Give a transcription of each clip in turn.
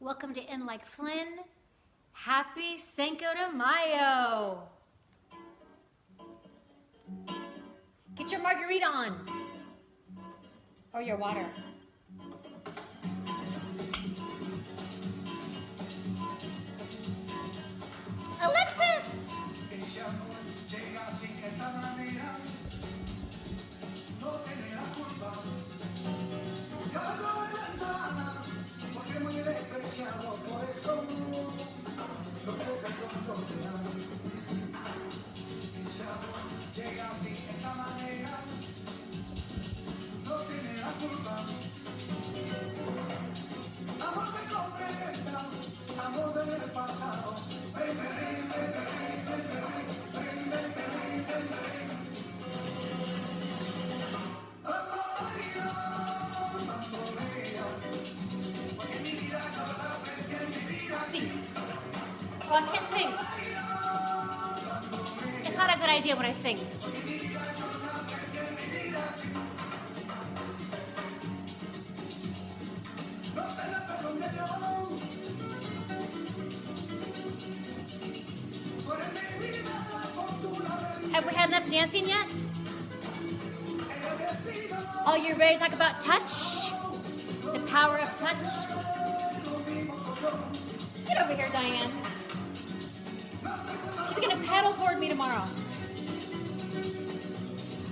Welcome to In Like Flynn. Happy Cinco de Mayo. Get your margarita on. Or your water. Alexis! Llega así, esta manera, no tiene la culpa. Amor de comprenda, amor del pasado. Ven, ven, ven, ven, ven, ven, ven, ven, ven, ven, ven. Porque mi vida no la perdí, mi vida Sí. Oh, I can't sing. It's not a good idea when I sing. Have we had enough dancing yet? Oh, you ready to talk about touch? The power of touch? Get over here, Diane. She's gonna paddleboard me tomorrow.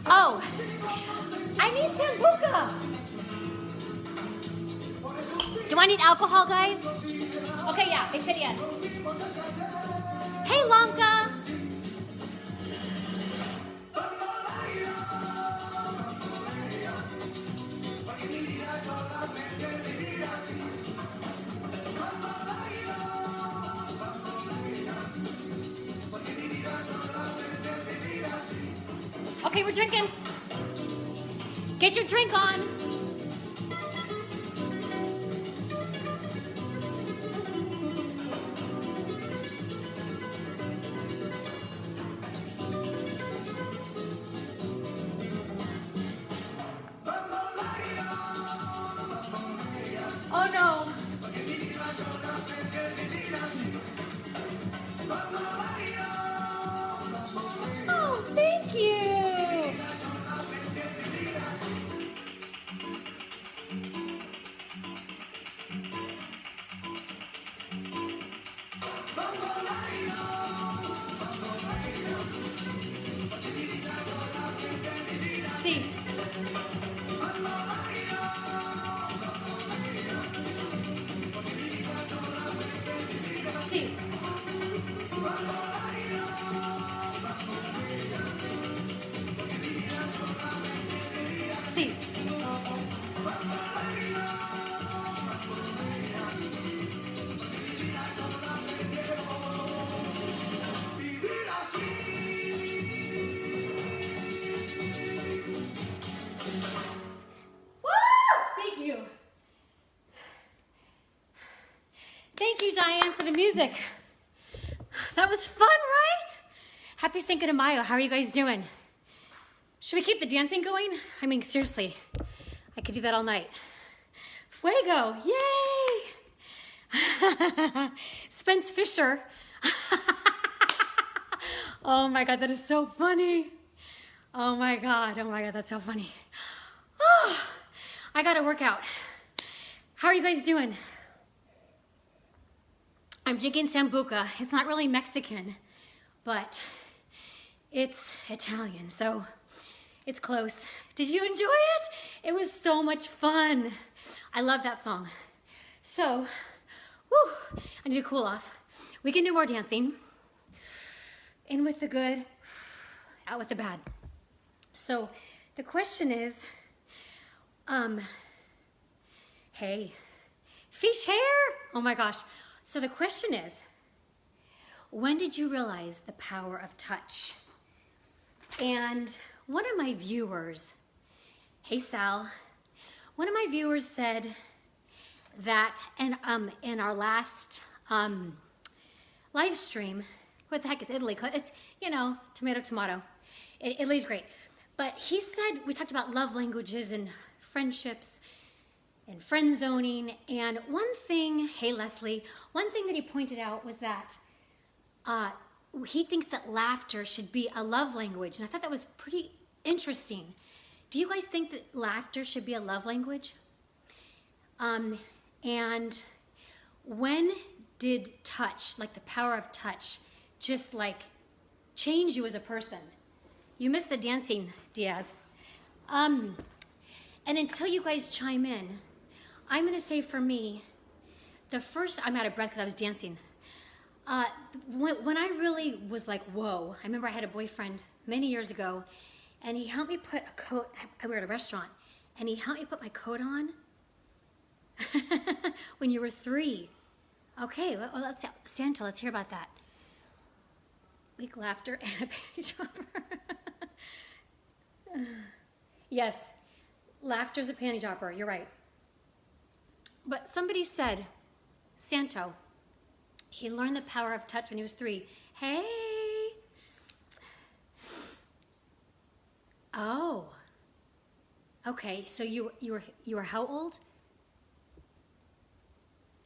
Oh, I need Sambuca. Do I need alcohol, guys? Okay, yeah, they said yes. Hey, Lanka. Okay, we're drinking. Get your drink on. Oh no. Oh, thank you. Sí. Sí. Sí. Woo! Thank you. Thank you, Diane, for the music. That was fun, right? Happy Cinco de Mayo. How are you guys doing? Should we keep the dancing going? I mean, seriously, I could do that all night. Fuego, yay! Spence Fisher. Oh my God, that is so funny. Oh my God, that's so funny. Oh, I gotta work out. How are you guys doing? I'm drinking Sambuca. It's not really Mexican, but it's Italian, so it's close. Did you enjoy it? It was so much fun. I love that song. So, whew, I need to cool off. We can do more dancing. In with the good, out with the bad. So, the question is, hey, fish hair? Oh my gosh. So the question is, when did you realize the power of touch? And one of my viewers, hey Sal, one of my viewers said that in our last live stream, what the heck is Italy? It's, you know, tomato. Italy's great. But he said, we talked about love languages and friendships, and friend zoning. And one thing, hey Leslie, one thing that he pointed out was that he thinks that laughter should be a love language. And I thought that was pretty interesting. Do you guys think that laughter should be a love language? And when did touch, like the power of touch, just like change you as a person? You missed the dancing, Diaz. And until you guys chime in, I'm gonna say for me, I'm out of breath because I was dancing. When I really was like, whoa, I remember I had a boyfriend many years ago, and he helped me put a coat, we were at a restaurant, and he helped me put my coat on when you were 3. Okay, well, Santa, let's hear about that. Weak laughter and a panty dropper. Yes, laughter's a panty dropper, you're right. But somebody said, Santo, he learned the power of touch when he was 3. Hey! Oh. Okay, so you were how old?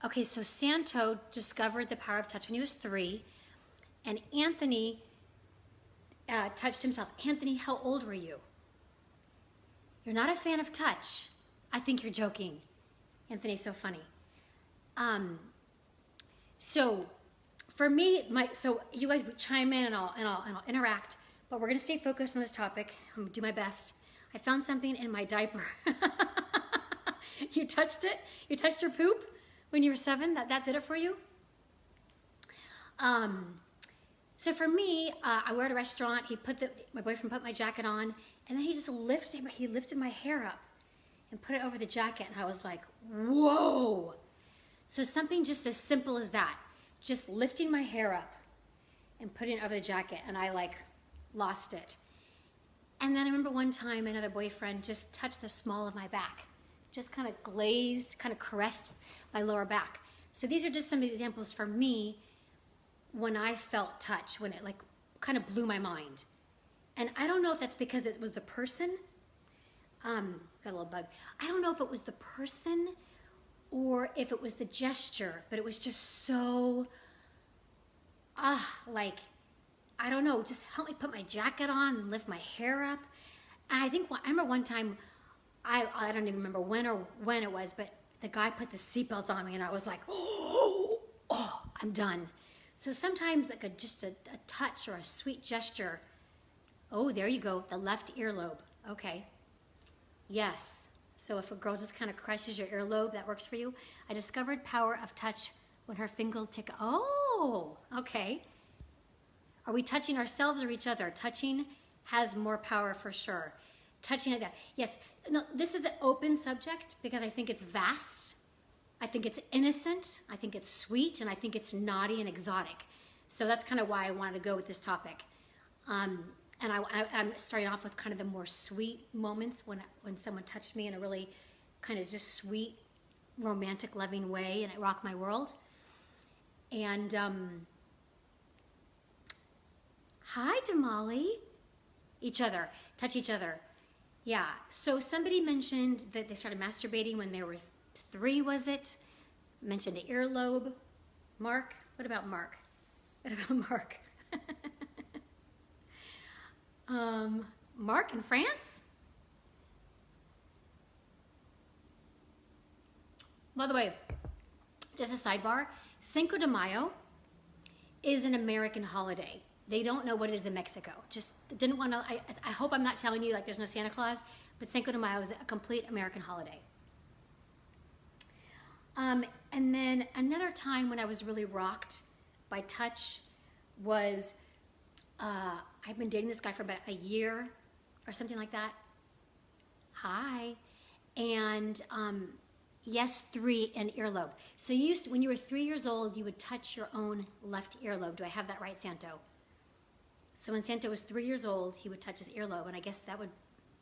Okay, so Santo discovered the power of touch when he was 3, and Anthony touched himself. Anthony, how old were you? You're not a fan of touch. I think you're joking. Anthony's so funny. So for me, so you guys would chime in and I'll interact, but we're gonna stay focused on this topic. I'm gonna do my best. I found something in my diaper. You touched it? You touched your poop when you were 7? That did it for you? So for me, I were at a restaurant. My boyfriend put my jacket on, and then he just lifted my hair up and put it over the jacket, and I was like, whoa. So something just as simple as that, just lifting my hair up and putting it over the jacket, and I like lost it. And then I remember one time another boyfriend just touched the small of my back, just kind of glazed, kind of caressed my lower back. So these are just some examples for me when I felt touch, when it like kind of blew my mind. And I don't know if that's because it was the person, got a little bug. I don't know if it was the person or if it was the gesture, but it was just so, like, I don't know, just help me put my jacket on and lift my hair up. And I remember one time, I don't even remember when it was, but the guy put the seatbelt on me and I was like, oh, I'm done. So sometimes like just a touch or a sweet gesture. Oh, there you go, the left earlobe. Okay. Yes. So if a girl just kind of crushes your earlobe, that works for you. I discovered power of touch when her finger tick. Oh, okay. Are we touching ourselves or each other? Touching has more power for sure. Touching like that. Yes. No, this is an open subject because I think it's vast. I think it's innocent. I think it's sweet, and I think it's naughty and exotic. So that's kind of why I wanted to go with this topic. And I'm starting off with kind of the more sweet moments when someone touched me in a really kind of just sweet, romantic, loving way, and it rocked my world. And hi, Damali. Each other, touch each other. Yeah. So somebody mentioned that they started masturbating when they were 3. Was it? Mentioned the earlobe. Mark. What about Mark? What about Mark? Mark in France? By the way, just a sidebar, Cinco de Mayo is an American holiday. They don't know what it is in Mexico. Just didn't want to, I hope I'm not telling you like there's no Santa Claus, but Cinco de Mayo is a complete American holiday. And then another time when I was really rocked by touch was, I've been dating this guy for about a year or something like that. Hi. And yes, 3 and earlobe. So you used to, when you were 3 years old, you would touch your own left earlobe. Do I have that right, Santo? So when Santo was 3 years old, he would touch his earlobe, and I guess that would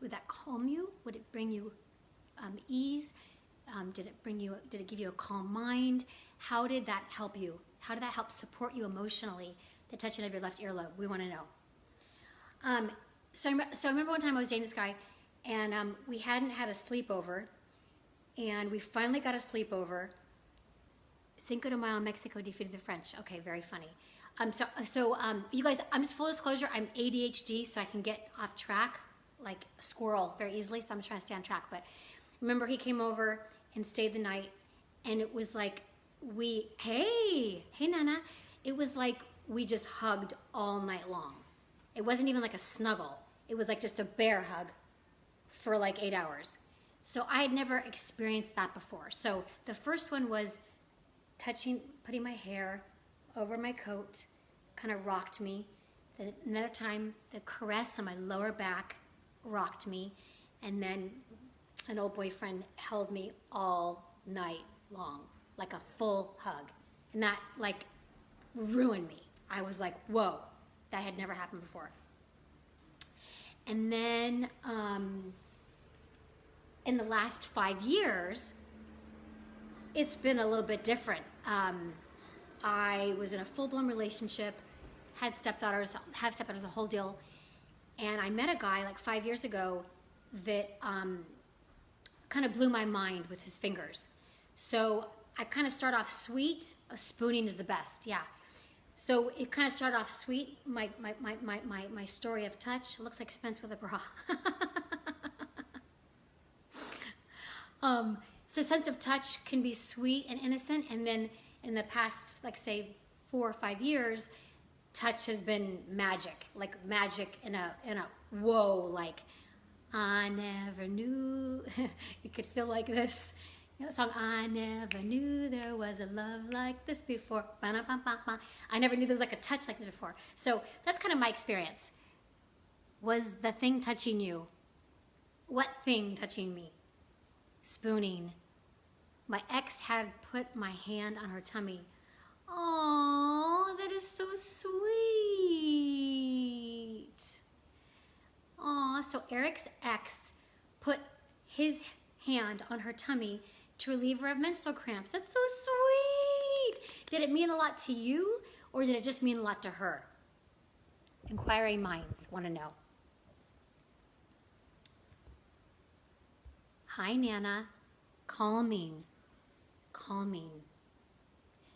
that calm you? Would it bring you ease? Did it give you a calm mind? How did that help you? How did that help support you emotionally, the touching of your left earlobe? We want to know. So I remember one time I was dating this guy, and we hadn't had a sleepover, and we finally got a sleepover. Cinco de Mayo, Mexico defeated the French. Okay, very funny. You guys, I'm just full disclosure, I'm ADHD, so I can get off track like a squirrel very easily, so I'm trying to stay on track. But remember, he came over and stayed the night, and it was like hey Nana, it was like we just hugged all night long. It wasn't even like a snuggle. It was like just a bear hug for like 8 hours. So I had never experienced that before. So the first one was putting my hair over my coat, kind of rocked me. Then another time, the caress on my lower back rocked me. And then an old boyfriend held me all night long, like a full hug. And that like ruined me. I was like, whoa, that had never happened before. And then in the last 5 years, it's been a little bit different. I was in a full-blown relationship, have stepdaughters, a whole deal. And I met a guy like 5 years ago that kind of blew my mind with his fingers. So I kind of start off sweet. Spooning is the best, yeah. So it kind of started off sweet, my story of touch. It looks like Spence with a bra. So sense of touch can be sweet and innocent, and then in the past, like say 4 or 5 years, touch has been magic, like magic in a whoa, like I never knew. You could feel like this. You know the song, I never knew there was a love like this before. Ba-da-ba-ba-ba. I never knew there was like a touch like this before. So that's kind of my experience. Was the thing touching you? What thing touching me? Spooning. My ex had put my hand on her tummy. Oh, that is so sweet. Oh, so Eric's ex put his hand on her tummy to relieve her of menstrual cramps. That's so sweet. Did it mean a lot to you, or did it just mean a lot to her? Inquiring minds want to know. Hi, Nana. Calming. Calming.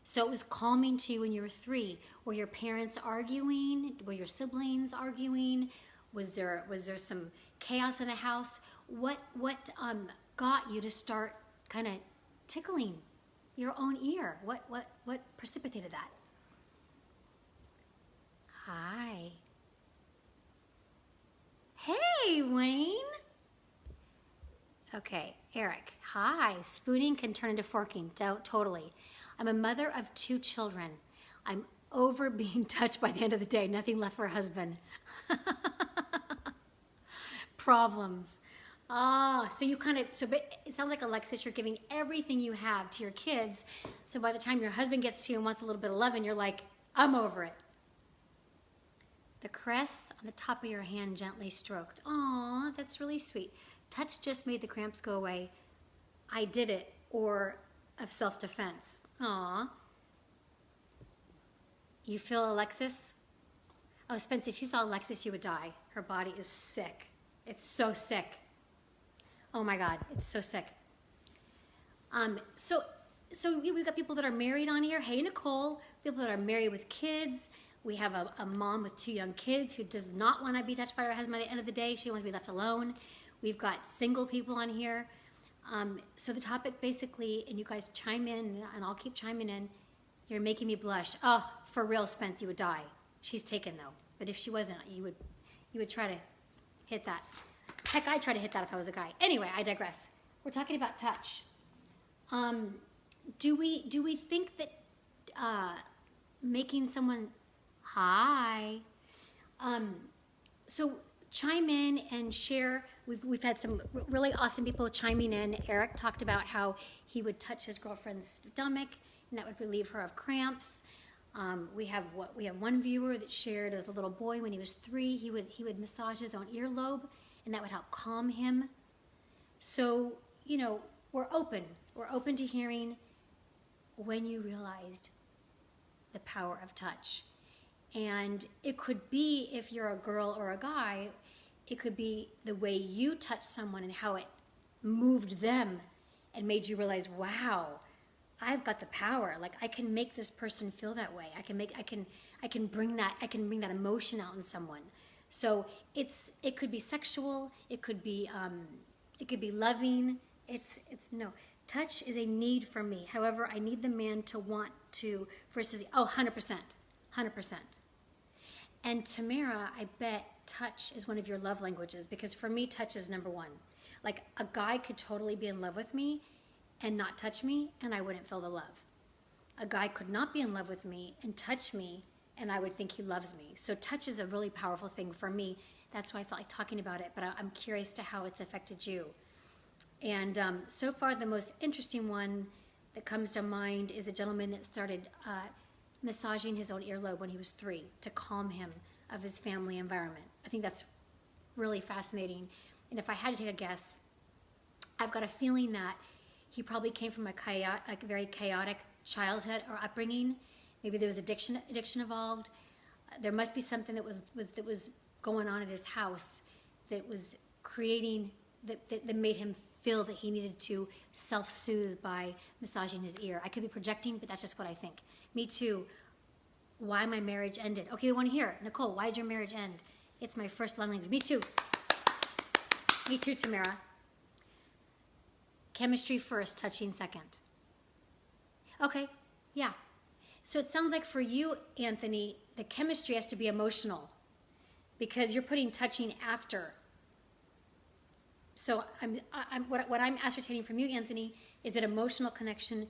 So it was calming to you when you were 3. Were your parents arguing? Were your siblings arguing? Was there some chaos in the house? What got you to start kind of tickling your own ear? What precipitated that? Hi. Hey, Wayne. Okay, Eric. Hi. Spooning can turn into forking. Totally. I'm a mother of 2 children. I'm over being touched by the end of the day. Nothing left for a husband. Problems. So you it sounds like, Alexis, you're giving everything you have to your kids. So by the time your husband gets to you and wants a little bit of loving, you're like, I'm over it. The caress on the top of your hand gently stroked. Aw, that's really sweet. Touch just made the cramps go away. I did it, or of self-defense. Aw. You feel Alexis? Oh, Spence, if you saw Alexis, you would die. Her body is sick. It's so sick. Oh my God, it's so sick. So we've got people that are married on here. Hey, Nicole. People that are married with kids. We have a mom with 2 young kids who does not want to be touched by her husband at the end of the day. She wants to be left alone. We've got single people on here. So the topic basically, and you guys chime in, and I'll keep chiming in. You're making me blush. Oh, for real, Spence, you would die. She's taken though. But if she wasn't, you would try to hit that. Heck, I'd try to hit that if I was a guy. Anyway, I digress. We're talking about touch. Do we think that making someone hi? So chime in and share. We've had some really awesome people chiming in. Eric talked about how he would touch his girlfriend's stomach, and that would relieve her of cramps. We have one viewer that shared as a little boy when he was 3, he would massage his own earlobe, and that would help calm him. So, we're open to hearing when you realized the power of touch. And it could be, if you're a girl or a guy, it could be the way you touch someone and how it moved them and made you realize, wow, I've got the power. Like I can make this person feel that way. I can bring that emotion out in someone. So it could be sexual, it could be loving. It's no. Touch is a need for me. However, I need the man to want to versus 100%. 100%. And Tamara, I bet touch is one of your love languages, because for me touch is number one. Like a guy could totally be in love with me and not touch me, and I wouldn't feel the love. A guy could not be in love with me and touch me, and I would think he loves me. So touch is a really powerful thing for me. That's why I felt like talking about it, but I'm curious to how it's affected you. And so far, the most interesting one that comes to mind is a gentleman that started massaging his own earlobe when he was 3 to calm him of his family environment. I think that's really fascinating. And if I had to take a guess, I've got a feeling that he probably came from a very chaotic childhood or upbringing. Maybe there was addiction involved. There must be something that was going on at his house that was creating that made him feel that he needed to self-soothe by massaging his ear. I could be projecting, but that's just what I think. Me too. Why my marriage ended. Okay, we want to hear. Nicole, why did your marriage end? It's my first love language. Me too. Me too, Tamara. Chemistry first, touching second. Okay, yeah. So it sounds like for you, Anthony, the chemistry has to be emotional because you're putting touching after. So what I'm ascertaining from you, Anthony, is that emotional connection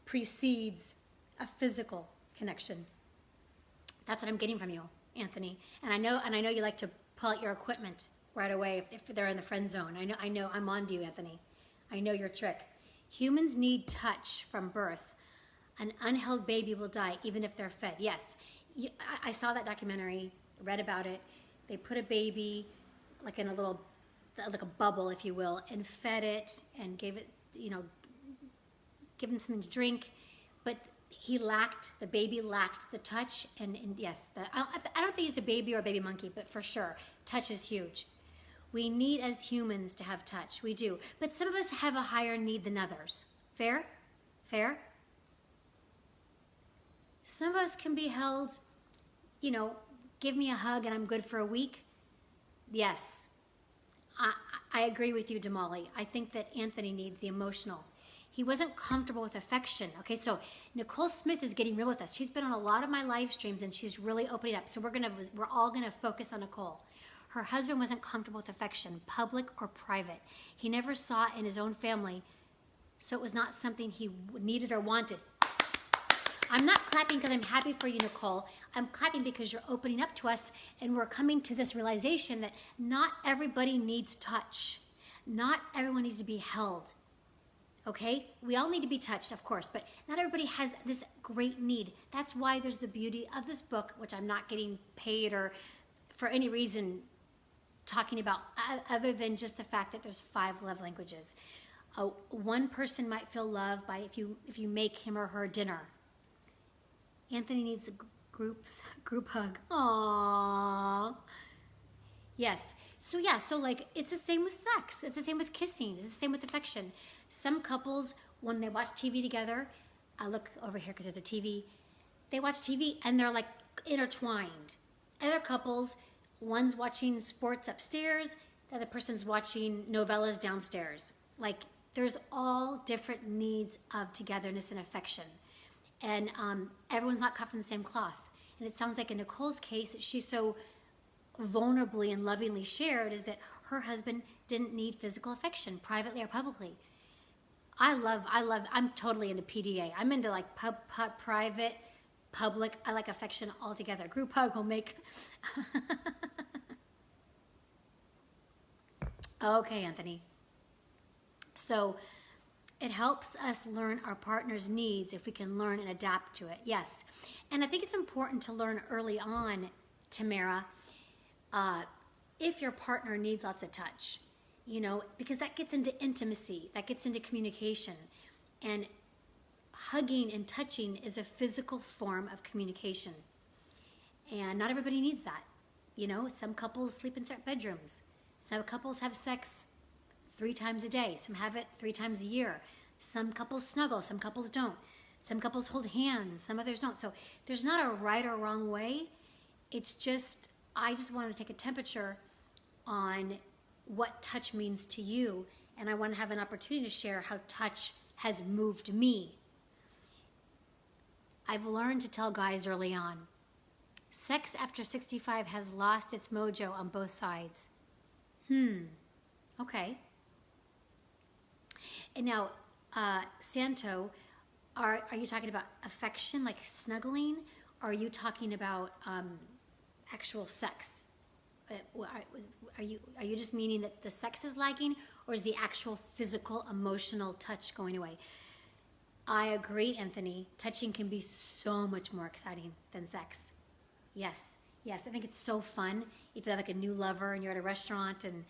precedes a physical connection. That's what I'm getting from you, Anthony. And I know you like to pull out your equipment right away if they're in the friend zone. I know I'm on to you, Anthony. I know your trick. Humans need touch from birth. An unheld baby will die even if they're fed. Yes, I saw that documentary, read about it. They put a baby like in like a bubble, if you will, and fed it and gave it, give him something to drink, but the baby lacked the touch, and yes, I don't know if they used a baby or a baby monkey, but for sure, touch is huge. We need as humans to have touch, we do, but some of us have a higher need than others. Fair? Fair? Some of us can be held, give me a hug and I'm good for a week. Yes. I agree with you, Damali. I think that Anthony needs the emotional. He wasn't comfortable with affection. Okay, so Nicole Smith is getting real with us. She's been on a lot of my live streams and she's really opening up. So we're all gonna focus on Nicole. Her husband wasn't comfortable with affection, public or private. He never saw it in his own family, so it was not something he needed or wanted. I'm not clapping because I'm happy for you, Nicole. I'm clapping because you're opening up to us and we're coming to this realization that not everybody needs touch. Not everyone needs to be held. Okay? We all need to be touched, of course, but not everybody has this great need. That's why there's the beauty of this book, which I'm not getting paid or for any reason talking about other than just the fact that there's 5 love languages. One person might feel loved by if you make him or her dinner. Anthony needs a group hug. Aww. Yes. So like it's the same with sex. It's the same with kissing. It's the same with affection. Some couples, when they watch TV together, I look over here because there's a TV. They watch TV and they're like intertwined. Other couples, one's watching sports upstairs, the other person's watching novellas downstairs. Like there's all different needs of togetherness and affection. And everyone's not cut from the same cloth. And it sounds like in Nicole's case, she's so vulnerably and lovingly shared is that her husband didn't need physical affection, privately or publicly. I'm totally into PDA. I'm into like private, public. I like affection altogether. Group hug will make. Okay, Anthony. So it helps us learn our partner's needs if we can learn and adapt to it. Yes. And I think it's important to learn early on, Tamara, if your partner needs lots of touch, because that gets into intimacy, that gets into communication. And hugging and touching is a physical form of communication. And not everybody needs that. Some couples sleep in separate bedrooms. Some couples have sex 3 times a day. Some have it 3 times a year. Some couples snuggle, some couples don't. Some couples hold hands, some others don't. So there's not a right or wrong way. It's just, I just want to take a temperature on what touch means to you. And I want to have an opportunity to share how touch has moved me. I've learned to tell guys early on, sex after 65 has lost its mojo on both sides. Okay. And now, Santo, are you talking about affection, like snuggling? Or are you talking about actual sex? Are you just meaning that the sex is lagging, or is the actual physical, emotional touch going away? I agree, Anthony. Touching can be so much more exciting than sex. Yes, I think it's so fun if you have like a new lover and you're at a restaurant and,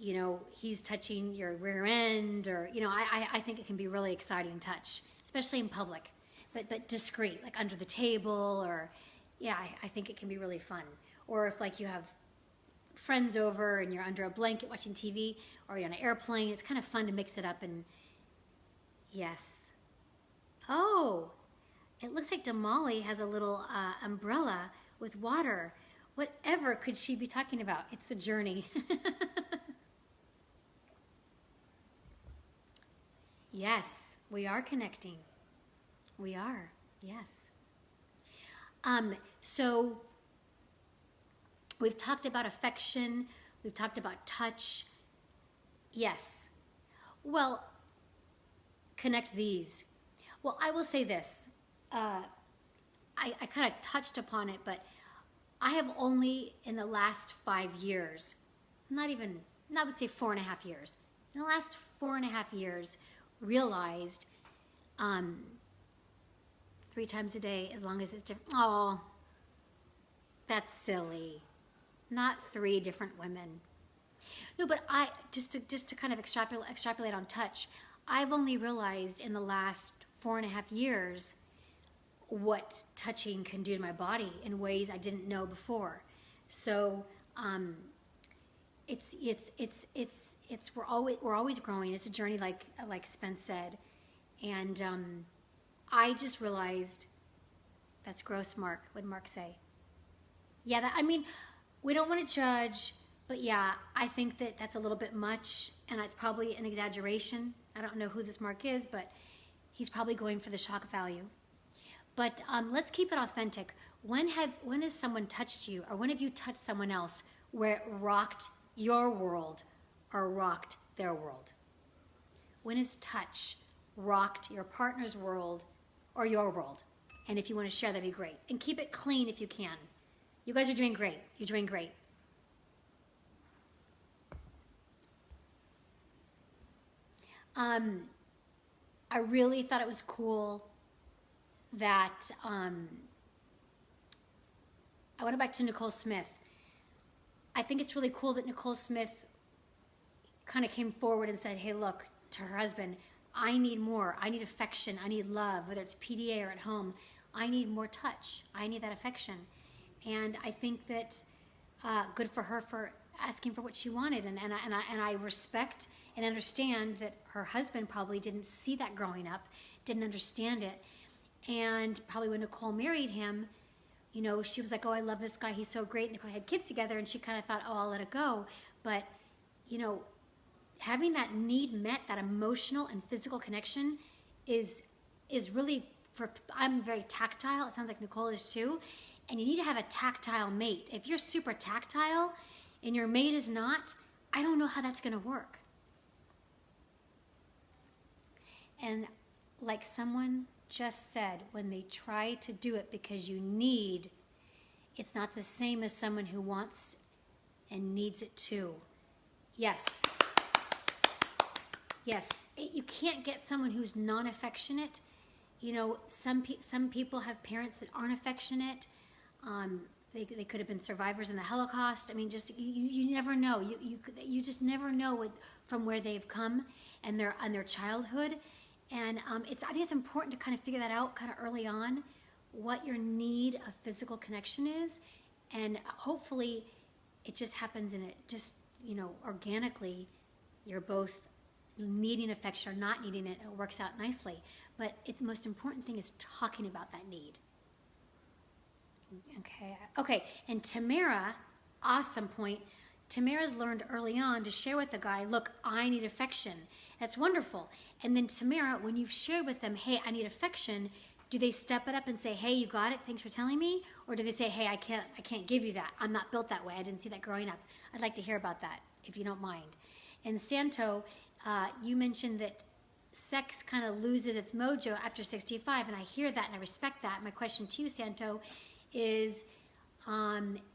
you know, he's touching your rear end, or, you know, I think it can be really exciting touch, especially in public, but discreet, like under the table, or, yeah, I think it can be really fun. Or if like you have friends over and you're under a blanket watching TV, or you're on an airplane, it's kind of fun to mix it up. And yes. Oh, it looks like Damali has a little umbrella with water. Whatever could she be talking about? It's the journey. Yes, we are connecting. We are, yes. So we've talked about affection. We've talked about touch. Yes. Well, connect these. Well, I will say this. I kind of touched upon it, but I have only in the last 5 years, I would say 4.5 years, in the last 4.5 years, realized 3 times a day, as long as it's different. Oh, that's silly. Not 3 different women. No, but I just to kind of extrapolate on touch, I've only realized in the last 4.5 years what touching can do to my body in ways I didn't know before. So it's we're always growing. It's a journey, like Spence said, and I just realized that's gross, Mark. What'd Mark say? Yeah, we don't want to judge, but yeah, I think that's a little bit much, and it's probably an exaggeration. I don't know who this Mark is, but he's probably going for the shock value. But let's keep it authentic. When has someone touched you, or when have you touched someone else where it rocked your world or rocked their world? When has touch rocked your partner's world or your world? And if you want to share, that'd be great. And keep it clean if you can. You guys are doing great. You're doing great. I really thought it was cool that I went back to Nicole Smith. I think it's really cool that Nicole Smith kind of came forward and said, hey, look, to her husband, I need more. I need affection. I need love, whether it's PDA or at home. I need more touch. I need that affection. And I think that good for her for asking for what she wanted. And I respect and understand that her husband probably didn't see that growing up, didn't understand it. And probably when Nicole married him, you know, she was like, oh, I love this guy. He's so great. And they probably had kids together. And she kind of thought, oh, I'll let it go. But, you know, having that need met, that emotional and physical connection is really, I'm very tactile. It sounds like Nicole is too. And you need to have a tactile mate. If you're super tactile and your mate is not, I don't know how that's going to work. And like someone just said, when they try to do it because you need, it's not the same as someone who wants and needs it too. Yes. Yes. You can't get someone who's non-affectionate. You know, some people have parents that aren't affectionate. They could have been survivors in the Holocaust. I mean, just you never know. You just never know from where they've come and their childhood. And I think it's important to kind of figure that out kind of early on, what your need of physical connection is, and hopefully it just happens and it just, you know, organically you're both needing affection or not needing it, it works out nicely. But it's the most important thing is talking about that need. Okay, and Tamara, awesome point. Tamara's learned early on to share with the guy, look, I need affection. That's wonderful. And then Tamara, when you've shared with them, hey, I need affection, do they step it up and say, hey, you got it, thanks for telling me? Or do they say, hey, I can't give you that. I'm not built that way. I didn't see that growing up. I'd like to hear about that, if you don't mind. And Santo, you mentioned that sex kind of loses its mojo after 65, and I hear that and I respect that. My question to you, Santo, is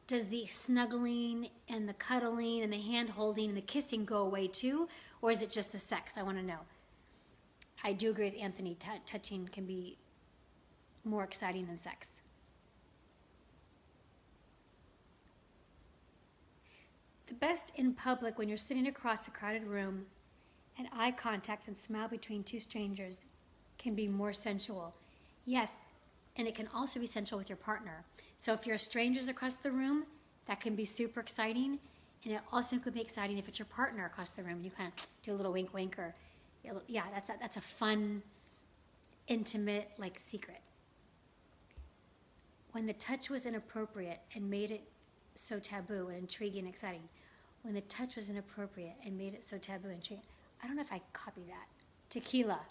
does the snuggling and the cuddling and the hand holding and the kissing go away too, or is it just the sex? I want to know. I do agree with Anthony, touching can be more exciting than sex. The best in public when you're sitting across a crowded room and eye contact and smile between two strangers can be more sensual. Yes, and it can also be sensual with your partner. So if you're strangers across the room, that can be super exciting. And it also could be exciting if it's your partner across the room and you kind of do a little wink wink or, yeah, that's a fun, intimate, like secret. When the touch was inappropriate and made it so taboo and intriguing and exciting. When the touch was inappropriate and made it so taboo and intriguing. I don't know if I copy that. Tequila.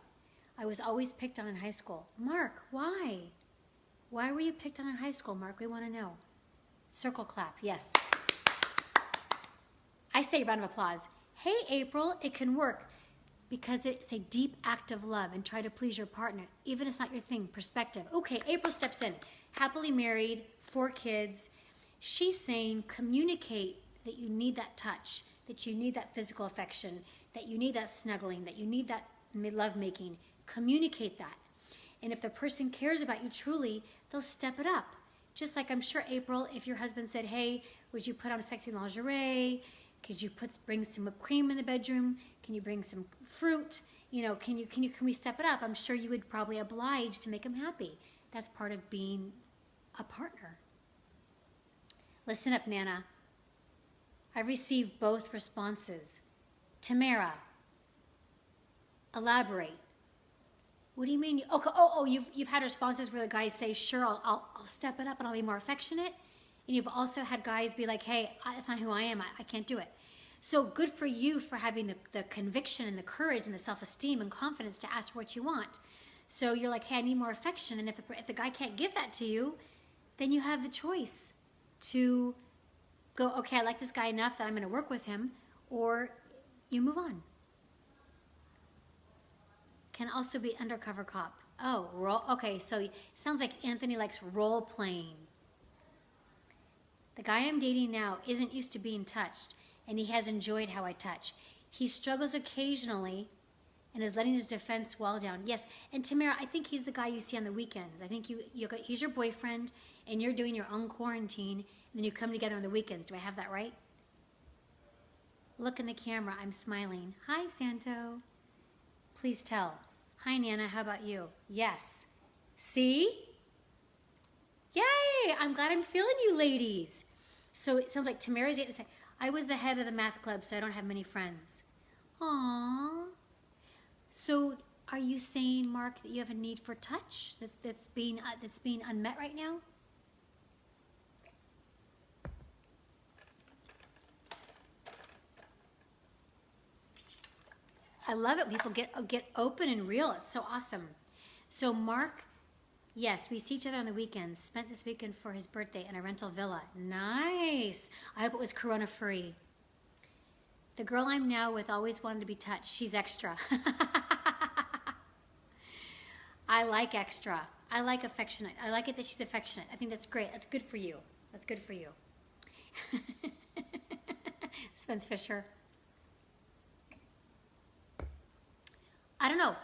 I was always picked on in high school. Mark, why? Why were you picked on in high school, Mark? We want to know. Circle clap, yes. I say round of applause. Hey, April, it can work because it's a deep act of love and try to please your partner, even if it's not your thing. Perspective. Okay, April steps in. Happily married, 4 kids. She's saying communicate that you need that touch, that you need that physical affection, that you need that snuggling, that you need that lovemaking. Communicate that. And if the person cares about you truly, they'll step it up. Just like I'm sure, April, if your husband said, hey, would you put on sexy lingerie? Could you bring some whipped cream in the bedroom? Can you bring some fruit? You know, can we step it up? I'm sure you would probably oblige to make him happy. That's part of being a partner. Listen up, Nana. I received both responses. Tamara, elaborate. What do you mean? Okay, you've had responses where the guys say, sure, I'll step it up and I'll be more affectionate. And you've also had guys be like, hey, that's not who I am. I can't do it. So good for you for having the conviction and the courage and the self-esteem and confidence to ask for what you want. So you're like, hey, I need more affection. And if the guy can't give that to you, then you have the choice to go, okay, I like this guy enough that I'm going to work with him, or you move on. Can also be undercover cop. Oh, okay, so it sounds like Anthony likes role playing. The guy I'm dating now isn't used to being touched, and he has enjoyed how I touch. He struggles occasionally and is letting his defense wall down. Yes, and Tamara, I think he's the guy you see on the weekends. I think he's your boyfriend, and you're doing your own quarantine, and then you come together on the weekends. Do I have that right? Look in the camera. I'm smiling. Hi, Santo. Please tell. Hi, Nana. How about you? Yes. See? Yay! I'm glad I'm feeling you ladies. So it sounds like Tamara's going to say, I was the head of the math club, so I don't have many friends. Aww. So are you saying, Mark, that you have a need for touch that's being unmet right now? I love it. People get open and real. It's so awesome. So Mark, yes, we see each other on the weekends. Spent this weekend for his birthday in a rental villa. Nice. I hope it was corona-free. The girl I'm now with always wanted to be touched. She's extra. I like extra. I like affectionate. I like it that she's affectionate. I think that's great. That's good for you. That's good for you. Spence Fisher. I don't know.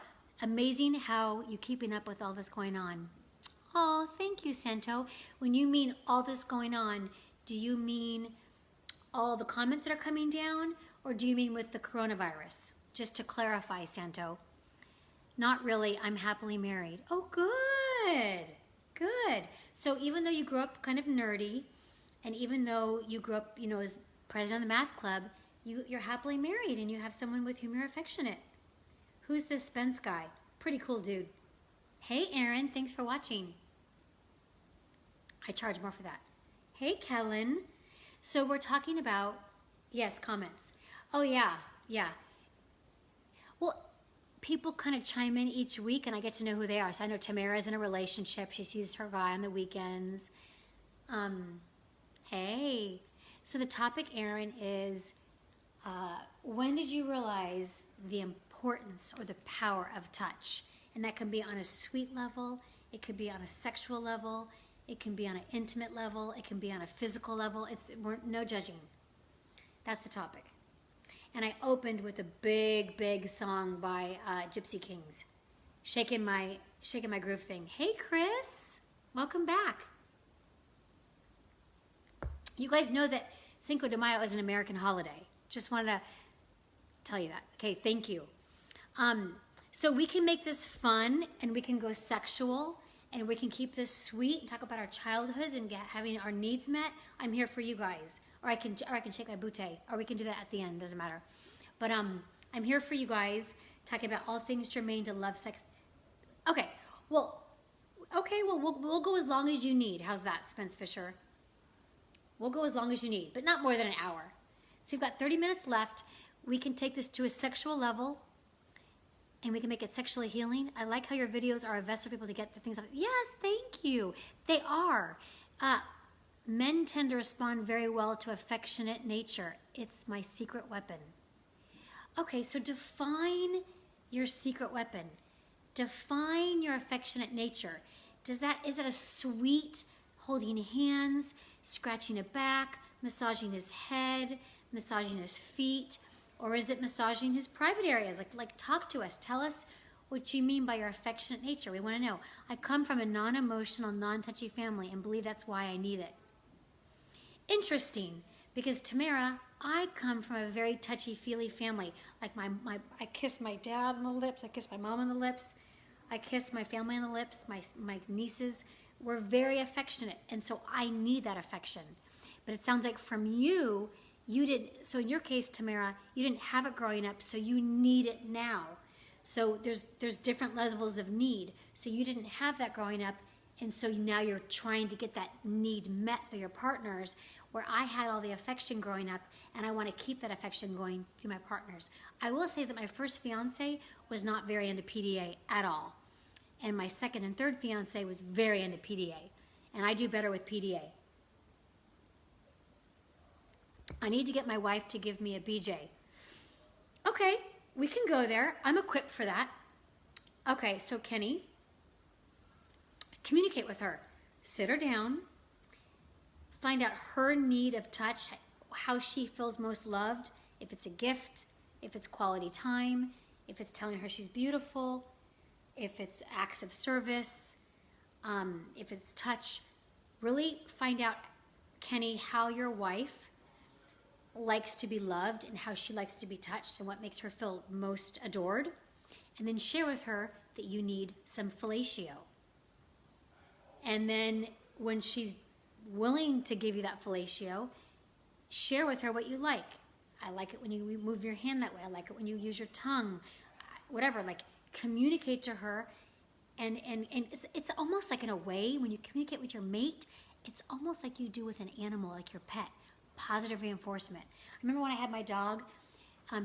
Amazing how you're keeping up with all this going on. Oh, thank you, Santo. When you mean all this going on, do you mean all the comments that are coming down, or do you mean with the coronavirus? Just to clarify, Santo. Not really. I'm happily married. Oh, good. Good. So even though you grew up kind of nerdy, and even though you grew up, as president of the math club, you're happily married and you have someone with whom you're affectionate. Who's this Spence guy? Pretty cool dude. Hey, Aaron, thanks for watching. I charge more for that. Hey, Kellen. So we're talking about, yes, comments. Oh, yeah. Well, people kind of chime in each week and I get to know who they are. So I know Tamara's in a relationship. She sees her guy on the weekends. Hey. So the topic, Aaron, is when did you realize the importance or the power of touch? And that can be on a sweet level. It could be on a sexual level. It can be on an intimate level. It can be on a physical level. We're no judging. That's the topic. And I opened with a big song by Gypsy Kings, shaking my groove thing. Hey, Chris, welcome back. You guys know that Cinco de Mayo is an American holiday. Just wanted to tell you that. Okay, thank you. So we can make this fun and we can go sexual and we can keep this sweet and talk about our childhoods and having our needs met. I'm here for you guys. Or I can shake my booty, or we can do that at the end, doesn't matter. But I'm here for you guys, talking about all things germane to love, sex. Okay, well, we'll go as long as you need. How's that, Spence Fisher? We'll go as long as you need, but not more than an hour. So you've got 30 minutes left. We can take this to a sexual level, and we can make it sexually healing. I like how your videos are a vessel for people to get the things off. Yes, thank you. They are. Men tend to respond very well to affectionate nature. It's my secret weapon. Okay, so define your secret weapon. Define your affectionate nature. Is it a sweet holding hands, scratching a back, massaging his head, massaging his feet, or is it massaging his private areas? Like talk to us. Tell us what you mean by your affectionate nature. We want to know. I come from a non-emotional, non-touchy family and believe that's why I need it. Interesting, because Tamara, I come from a very touchy-feely family. Like I kiss my dad on the lips, I kiss my mom on the lips, I kiss my family on the lips, my nieces. We're very affectionate, and so I need that affection. But it sounds like from you didn't, so in your case, Tamara, you didn't have it growing up, so you need it now. So there's different levels of need. So you didn't have that growing up, and so now you're trying to get that need met through your partners, where I had all the affection growing up, and I want to keep that affection going through my partners. I will say that my first fiance was not very into PDA at all. And my second and third fiance was very into PDA. And I do better with PDA. I need to get my wife to give me a BJ. Okay, we can go there. I'm equipped for that. Okay, so Kenny, communicate with her. Sit her down. Find out her need of touch, how she feels most loved, if it's a gift, if it's quality time, if it's telling her she's beautiful, if it's acts of service, if it's touch. Really find out, Kenny, how your wife likes to be loved and how she likes to be touched and what makes her feel most adored. And then share with her that you need some fellatio. And then when she's willing to give you that fellatio, share with her what you like. I like it when you move your hand that way. I like it when you use your tongue. Whatever, like communicate to her. And it's almost like, in a way, when you communicate with your mate, it's almost like you do with an animal, like your pet. Positive reinforcement. I remember when I had my dog,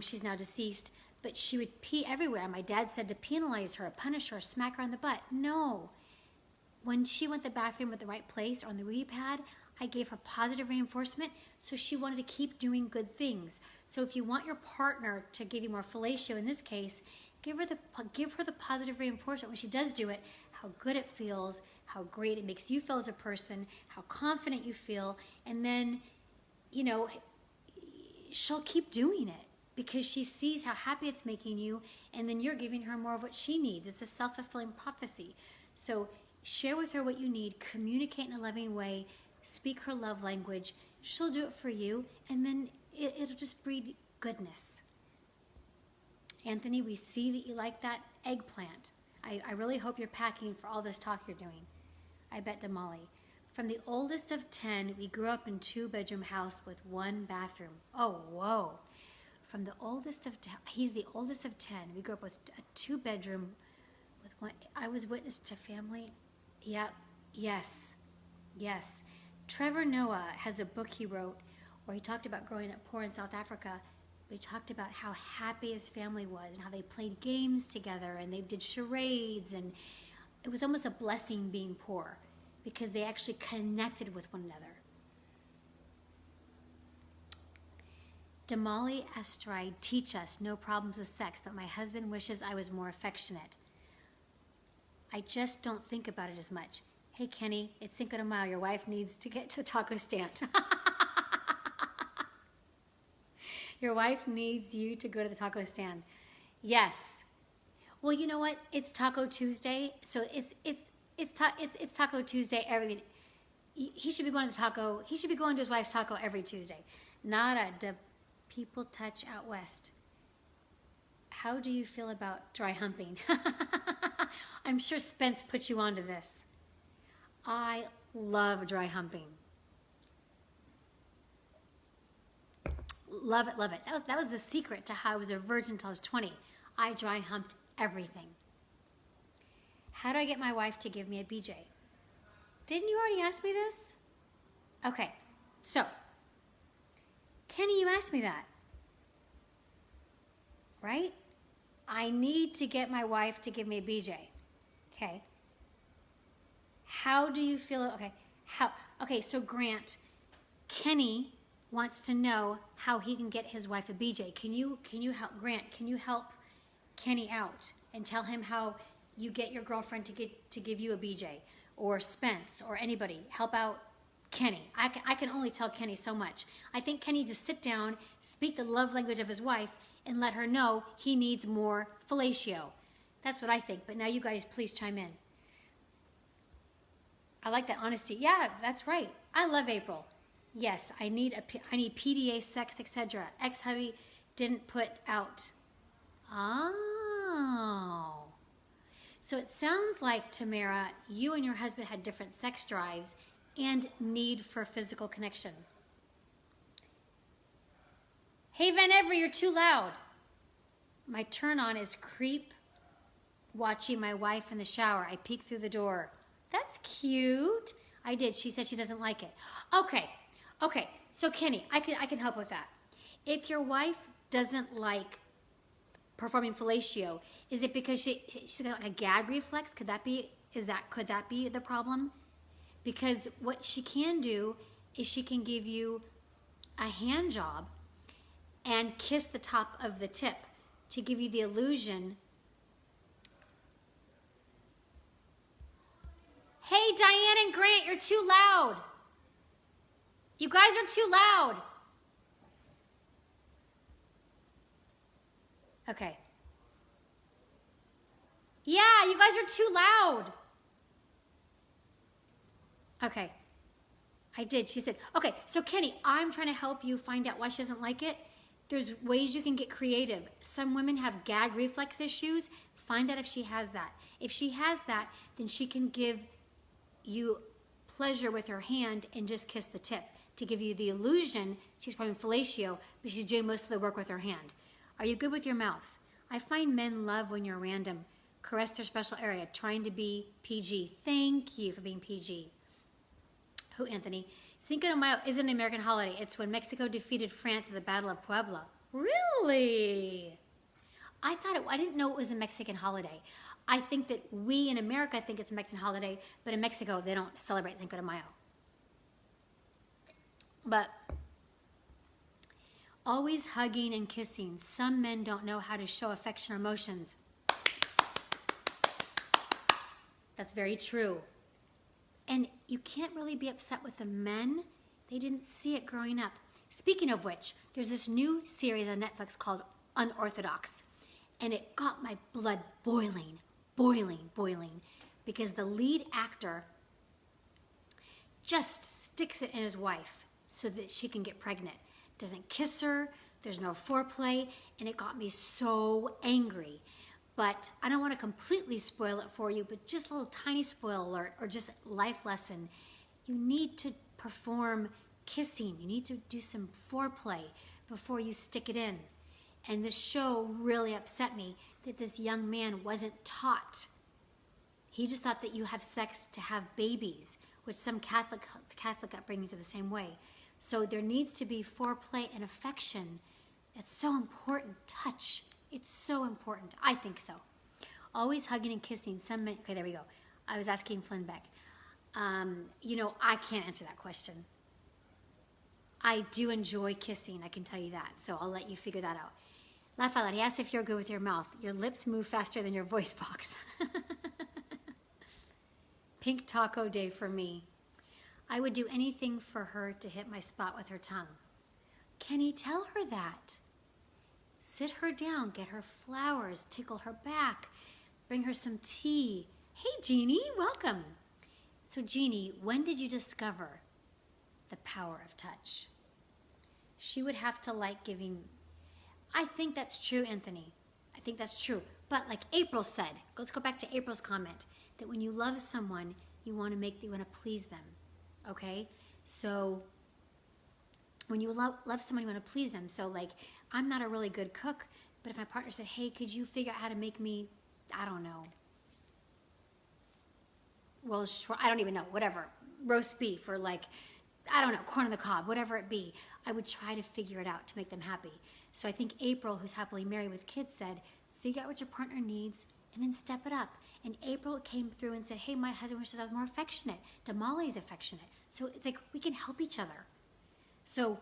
she's now deceased, but she would pee everywhere. My dad said to penalize her, punish her, smack her on the butt. No. When she went to the bathroom at the right place or on the wee pad, I gave her positive reinforcement, so she wanted to keep doing good things. So if you want your partner to give you more fellatio, in this case, give her the positive reinforcement when she does do it, how good it feels, how great it makes you feel as a person, how confident you feel, and then, you know, she'll keep doing it because she sees how happy it's making you, and then you're giving her more of what she needs. It's a self-fulfilling prophecy. So share with her what you need, communicate in a loving way, speak her love language. She'll do it for you, and then it'll just breed goodness. Anthony, we see that you like that eggplant. I really hope you're packing for all this talk you're doing. I bet Damali. From the oldest of 10, we grew up in 2-bedroom house with 1 bathroom. Oh, whoa. from the oldest of, he's the oldest of 10. We grew up with a 2-bedroom with one. I was witness to family. Yep. Yes. Yes. Trevor Noah has a book he wrote where he talked about growing up poor in South Africa. But he talked about how happy his family was and how they played games together and they did charades, and it was almost a blessing being poor because they actually connected with one another. Damali Astride, teach us, no problems with sex, but my husband wishes I was more affectionate. I just don't think about it as much. Hey, Kenny, it's Cinco de Mayo. Your wife needs to get to the taco stand. Your wife needs you to go to the taco stand. Yes. Well, you know what? It's Taco Tuesday, so it's Taco Tuesday every. He should be going to the taco. He should be going to his wife's taco every Tuesday. Nada de people touch out west. How do you feel about dry humping? I'm sure Spence put you onto this. I love dry humping. Love it, love it. That was the secret to how I was a virgin until I was 20. I dry humped everything. How do I get my wife to give me a BJ? Didn't you already ask me this? Okay, so, Kenny, you asked me that. Right? I need to get my wife to give me a BJ. Okay. How do you feel? Okay. Okay, so Grant, Kenny wants to know how he can get his wife a BJ. Can you help Grant? Can you help Kenny out and tell him how you get your girlfriend to give you a BJ, or Spence, or anybody? Help out Kenny. I can only tell Kenny so much. I think Kenny needs to sit down, speak the love language of his wife, and let her know he needs more fellatio. That's what I think. But now you guys please chime in. I like that honesty. Yeah, that's right. I love April. Yes, I need PDA, sex, etc. Ex-hubby didn't put out. Oh. So it sounds like, Tamara, you and your husband had different sex drives and need for physical connection. Hey, Van Every, you're too loud. My turn on is creep watching my wife in the shower. I peek through the door. That's cute. I did. She said she doesn't like it. Okay. So Kenny, I can help with that. If your wife doesn't like performing fellatio, is it because she's got like a gag reflex? Could that be the problem? Because what she can do is she can give you a hand job and kiss the top of the tip to give you the illusion. Hey, Diane and Grant, you're too loud. You guys are too loud. Okay. Yeah, you guys are too loud. Okay. I did. She said, okay, so Kenny, I'm trying to help you find out why she doesn't like it. There's ways you can get creative. Some women have gag reflex issues. Find out if she has that. If she has that, then she can give you pleasure with her hand and just kiss the tip to give you the illusion she's performing fellatio, but she's doing most of the work with her hand. Are you good with your mouth? I find men love when you're random. Caress their special area, trying to be PG. Thank you for being PG. Who, Anthony? Cinco de Mayo isn't an American holiday. It's when Mexico defeated France at the Battle of Puebla. Really? I didn't know it was a Mexican holiday. I think that we in America think it's a Mexican holiday, but in Mexico they don't celebrate Cinco de Mayo. But always hugging and kissing. Some men don't know how to show affection or emotions. That's very true. And you can't really be upset with the men. They didn't see it growing up. Speaking of which, there's this new series on Netflix called Unorthodox. And it got my blood boiling, because the lead actor just sticks it in his wife so that she can get pregnant. Doesn't kiss her, there's no foreplay, and it got me so angry. But I don't want to completely spoil it for you, but just a little tiny spoil alert or just life lesson. You need to perform kissing. You need to do some foreplay before you stick it in. And this show really upset me that this young man wasn't taught. He just thought that you have sex to have babies, which some Catholic upbringings are the same way. So there needs to be foreplay and affection. It's so important. Touch. It's so important. I think so. Always hugging and kissing. Okay, there we go. I was asking Flynn Beck. I can't answer that question. I do enjoy kissing, I can tell you that. So I'll let you figure that out. Laugh out loud. He asked if you're good with your mouth. Your lips move faster than your voice box. Pink taco day for me. I would do anything for her to hit my spot with her tongue. Kenny, tell her that. Sit her down, get her flowers, tickle her back, bring her some tea. Hey, Jeannie, welcome. So, Jeannie, when did you discover the power of touch? She would have to like giving. I think that's true, Anthony. I think that's true. But like April said, let's go back to April's comment, that when you love someone, you want to please them. Okay? So when you love someone, you want to please them. So like, I'm not a really good cook, but if my partner said, hey, could you figure out how to make me, I don't know. Well, sure, I don't even know, whatever. Roast beef or like, I don't know, corn on the cob, whatever it be. I would try to figure it out to make them happy. So I think April, who's happily married with kids, said, figure out what your partner needs and then step it up. And April came through and said, hey, my husband wishes I was more affectionate. Damali's affectionate. So it's like we can help each other. So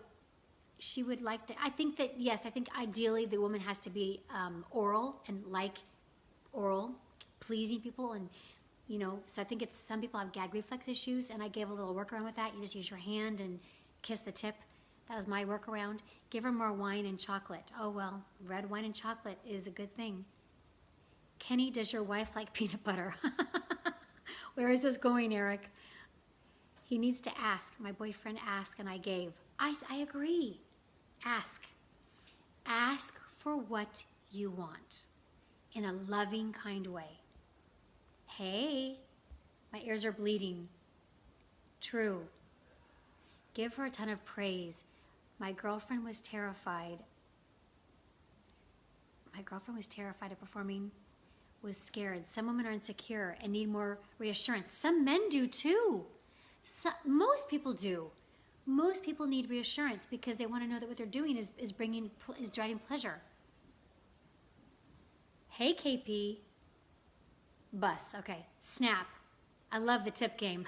she would like to, I think that, yes, I think ideally the woman has to be oral and like oral, pleasing people. And, so I think it's, some people have gag reflex issues, and I gave a little workaround with that. You just use your hand and kiss the tip. That was my workaround. Give her more wine and chocolate. Oh, well, red wine and chocolate is a good thing. Kenny, does your wife like peanut butter? Where is this going, Eric? He needs to ask. My boyfriend asked and I gave. I agree. Ask. Ask for what you want in a loving, kind way. Hey, my ears are bleeding. True. Give her a ton of praise. My girlfriend was terrified. Of performing, was scared. Some women are insecure and need more reassurance. Some men do too. Most people do. Most people need reassurance because they want to know that what they're doing is driving pleasure. Hey, KP. Bus. Okay. Snap. I love the tip game.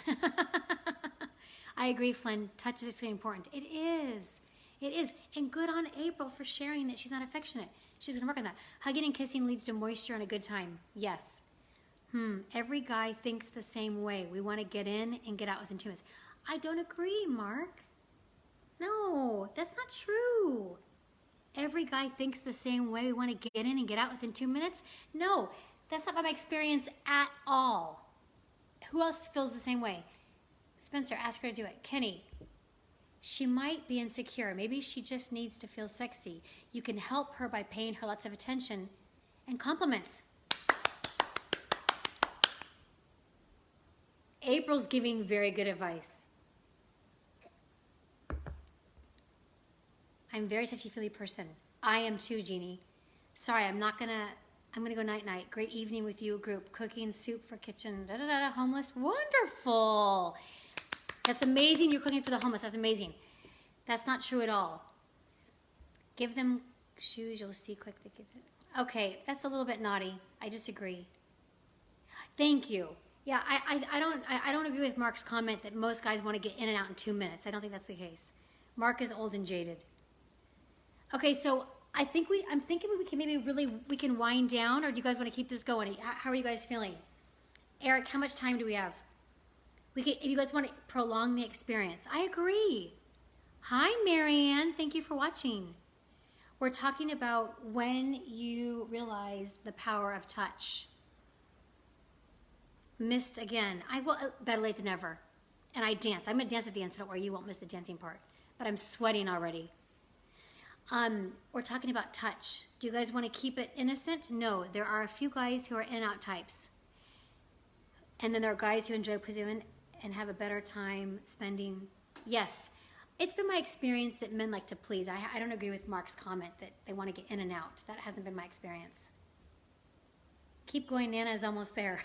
I agree, Flynn. Touch is extremely important. It is. It is. And good on April for sharing that she's not affectionate. She's going to work on that. Hugging and kissing leads to moisture and a good time. Yes. Every guy thinks the same way. We want to get in and get out within 2 minutes. I don't agree, Mark. No, that's not true. Every guy thinks the same way. We want to get in and get out within 2 minutes. No, that's not my experience at all. Who else feels the same way? Spencer, ask her to do it. Kenny, she might be insecure. Maybe she just needs to feel sexy. You can help her by paying her lots of attention and compliments. April's giving very good advice. I'm a very touchy-feely person. I am too, Jeannie. Sorry, I'm gonna go night-night. Great evening with you, group. Cooking soup for kitchen, da-da-da-da, homeless. Wonderful. That's amazing you're cooking for the homeless. That's amazing. That's not true at all. Give them shoes, you'll see quick. Okay, that's a little bit naughty. I disagree. Thank you. Yeah, I don't agree with Mark's comment that most guys want to get in and out in 2 minutes. I don't think that's the case. Mark is old and jaded. Okay, so I'm thinking we can wind down, or do you guys want to keep this going? How are you guys feeling? Eric, how much time do we have? If you guys want to prolong the experience. I agree. Hi, Marianne. Thank you for watching. We're talking about when you realize the power of touch. Missed again. Better late than never. And I dance. I'm going to dance at the end, so don't worry, you won't miss the dancing part. But I'm sweating already. We're talking about touch. Do you guys want to keep it innocent? No, there are a few guys who are in and out types. And then there are guys who enjoy pleasing women and have a better time spending. Yes, It's been my experience that men like to please. I don't agree with Mark's comment that they want to get in and out. That hasn't been my experience. Keep going, Nana is almost there.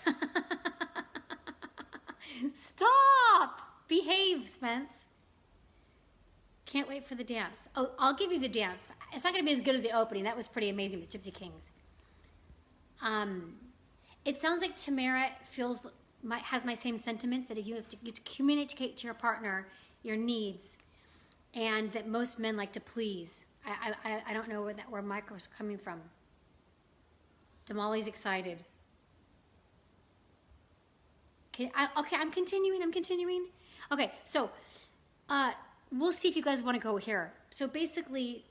Stop! Behave, Spence. Can't wait for the dance. Oh, I'll give you the dance. It's not going to be as good as the opening. That was pretty amazing with Gypsy Kings. It sounds like Tamara has my same sentiments, that you have to communicate to your partner your needs, and that most men like to please. I don't know where Mike was coming from. Damali's excited. Okay, I'm continuing. Okay, so we'll see if you guys want to go here. So basically,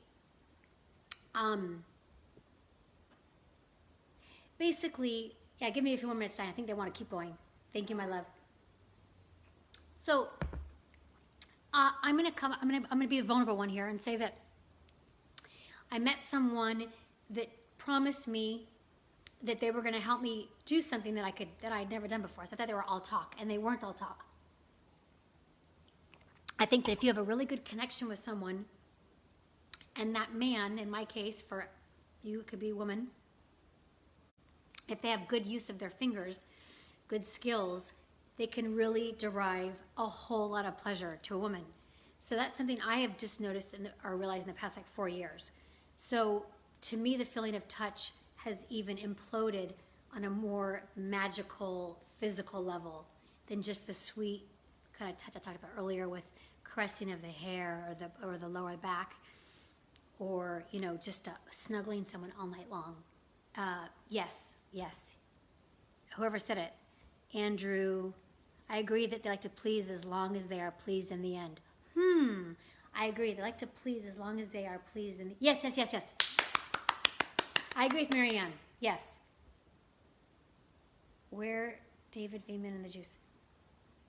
yeah, give me a few more minutes, Diane. I think they want to keep going. Thank you, my love. So I'm gonna be a vulnerable one here and say that I met someone that promised me that they were going to help me do something that I'd never done before. So I thought they were all talk, and they weren't all talk. I think that if you have a really good connection with someone, and that man, in my case, for you, it could be a woman, if they have good use of their fingers, good skills, they can really derive a whole lot of pleasure to a woman. So that's something I have just noticed or realized in the past 4 years. So to me, the feeling of touch has even imploded on a more magical, physical level than just the sweet kind of touch I talked about earlier with caressing of the hair or the lower back, or just snuggling someone all night long. Yes. Whoever said it, Andrew. I agree that they like to please as long as they are pleased in the end. I agree. They like to please as long as they are pleased in the... Yes. I agree with Marianne. Yes. Where David Veman in the juice?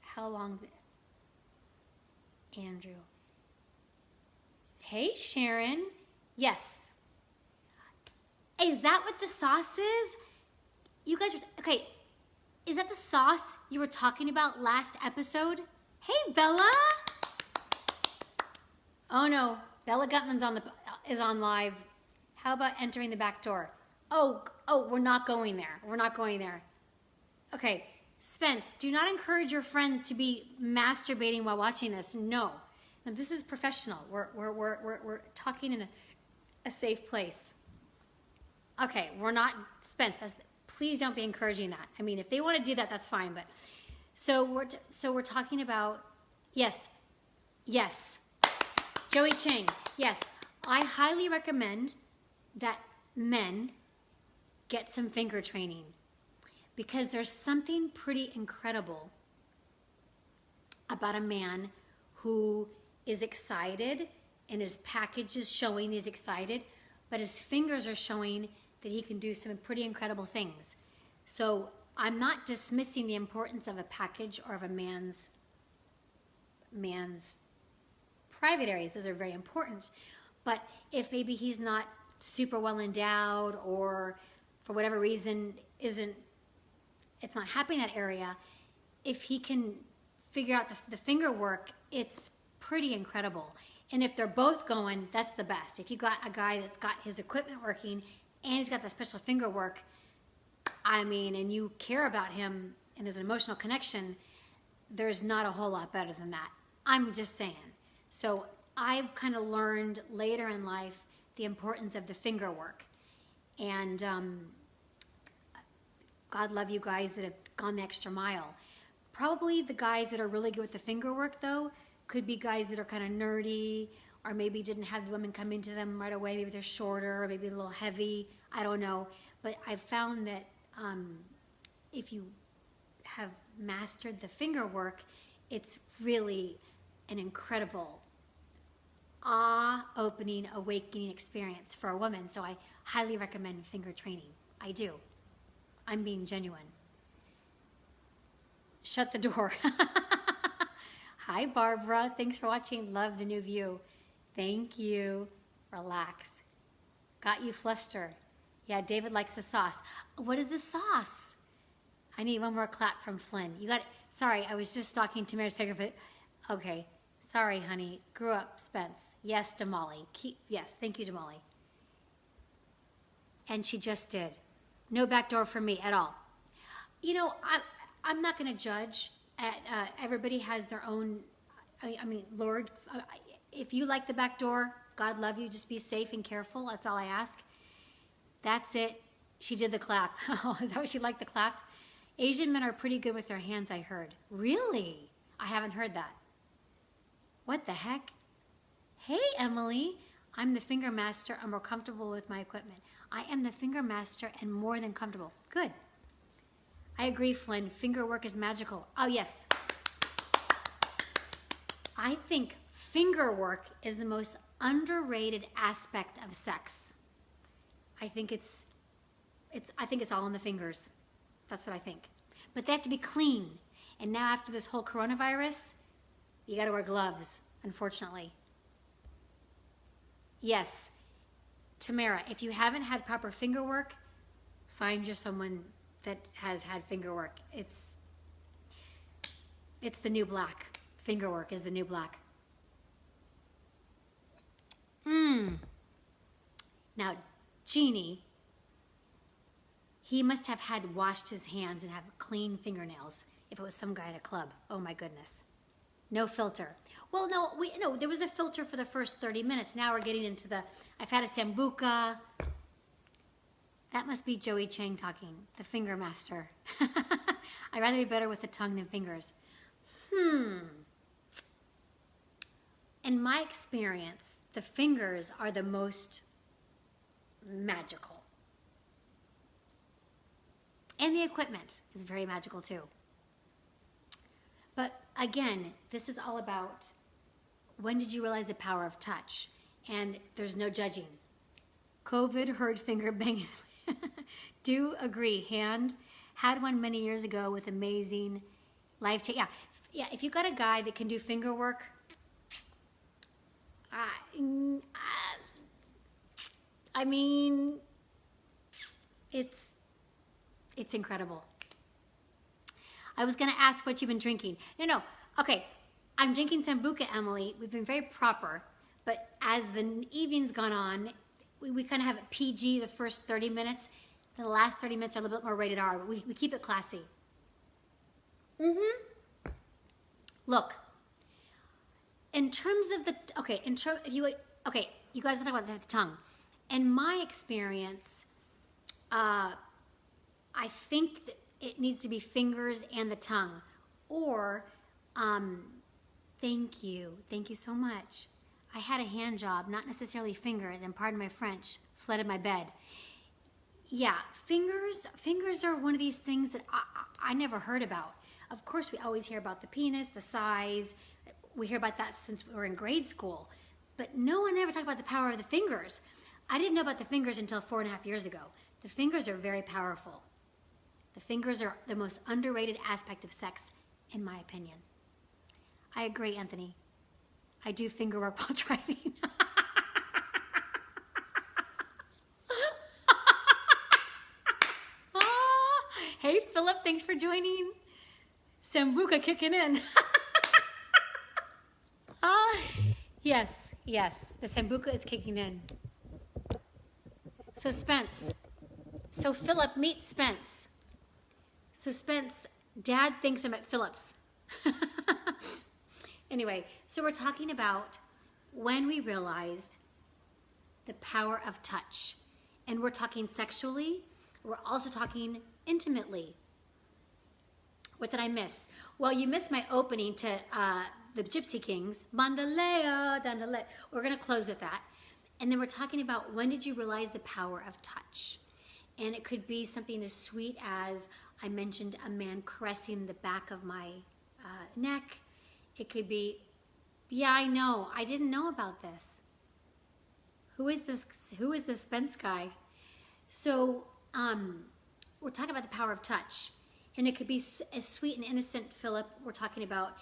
How long? Andrew. Hey, Sharon. Yes. Is that what the sauce is? You guys are... Okay. Is that the sauce you were talking about last episode? Hey, Bella. Oh, no. Bella Gutman's is on live. How about entering the back door? Oh, we're not going there. Okay, Spence, do not encourage your friends to be masturbating while watching this. No, this is professional. We're talking in a safe place. Okay, we're not, Spence. Please don't be encouraging that. I mean, if they want to do that, that's fine. But so we're talking about yes. Joey Chang, yes. I highly recommend that men get some finger training, because there's something pretty incredible about a man who is excited and his package is showing he's excited, but his fingers are showing that he can do some pretty incredible things. So I'm not dismissing the importance of a package or of a man's private areas. Those are very important. But if maybe he's not super well endowed, or for whatever reason it's not happening in that area, if he can figure out the finger work, it's pretty incredible. And if they're both going, that's the best. If you got a guy that's got his equipment working and he's got the special finger work, and you care about him and there's an emotional connection, there's not a whole lot better than that. I'm just saying. So I've kind of learned later in life the importance of the finger work. And God love you guys that have gone the extra mile. Probably the guys that are really good with the finger work, though, could be guys that are kind of nerdy, or maybe didn't have the women come into them right away. Maybe they're shorter, or maybe a little heavy. I don't know. But I've found that if you have mastered the finger work, it's really an incredible opening, awakening experience for a woman. So I highly recommend finger training. I do. I'm being genuine. Shut the door. Hi, Barbara. Thanks for watching. Love the new view. Thank you. Relax. Got you flustered. Yeah, David likes the sauce. What is the sauce? I need one more clap from Flynn. You got it. Sorry, I was just stalking Tamara's figure. Okay. Sorry, honey. Grew up, Spence. Yes, Damali. Yes, thank you, Damali. And she just did. No backdoor for me at all. You know, I'm not going to judge. Everybody has their own. I mean, Lord, if you like the back door, God love you. Just be safe and careful. That's all I ask. That's it. She did the clap. Oh, is that what she liked, the clap? Asian men are pretty good with their hands, I heard. Really? I haven't heard that. What the heck? Hey, Emily. I'm the finger master. I'm more comfortable with my equipment. I am the finger master and more than comfortable. Good. I agree, Flynn. Finger work is magical. Oh, yes. I think finger work is the most underrated aspect of sex. I think it's all in the fingers. That's what I think. But they have to be clean. And now after this whole coronavirus, you got to wear gloves, unfortunately. Yes. Tamara, if you haven't had proper finger work, find you someone that has had finger work. It's the new black. Finger work is the new black. Now, Jeannie, he must have had washed his hands and have clean fingernails if it was some guy at a club. Oh my goodness. No filter. Well, no, there was a filter for the first 30 minutes. Now we're getting into I've had a sambuca. That must be Joey Chang talking, the finger master. I'd rather be better with the tongue than fingers. In my experience, the fingers are the most magical. And the equipment is very magical too. But again, this is all about when did you realize the power of touch? And there's no judging. COVID heard finger banging. Do agree. Had one many years ago with amazing life change. Yeah. If you got a guy that can do finger work, I mean, it's incredible. I was going to ask what you've been drinking. No. Okay, I'm drinking Sambuca, Emily. We've been very proper, but as the evening's gone on, we kind of have it PG the first 30 minutes. The last 30 minutes are a little bit more rated R, but we keep it classy. Look, in terms of the, you guys want to talk about the tongue. In my experience, I think that it needs to be fingers and the tongue. Or, thank you so much. I had a hand job, not necessarily fingers, and pardon my French, flooded my bed. Yeah, fingers are one of these things that I never heard about. Of course, we always hear about the penis, the size. We hear about that since we were in grade school. But no one ever talked about the power of the fingers. I didn't know about the fingers until 4.5 years ago. The fingers are very powerful. The fingers are the most underrated aspect of sex, in my opinion. I agree, Anthony. I do finger work while driving. Hey, Philip, thanks for joining. Sambuca kicking in. Yes, the Sambuca is kicking in. So Spence. So Philip, meet Spence. So Spence, Dad thinks I'm at Philip's. Anyway, so we're talking about when we realized the power of touch. And we're talking sexually. We're also talking intimately. What did I miss? Well, you missed my opening to the Gypsy Kings. Bandaleo, dandale. We're going to close with that. And then we're talking about when did you realize the power of touch? And it could be something as sweet as I mentioned a man caressing the back of my neck. It could be, yeah, I know. I didn't know about this. Who is this Spence guy? So we're talking about the power of touch. And it could be as sweet and innocent, Philip. We're talking about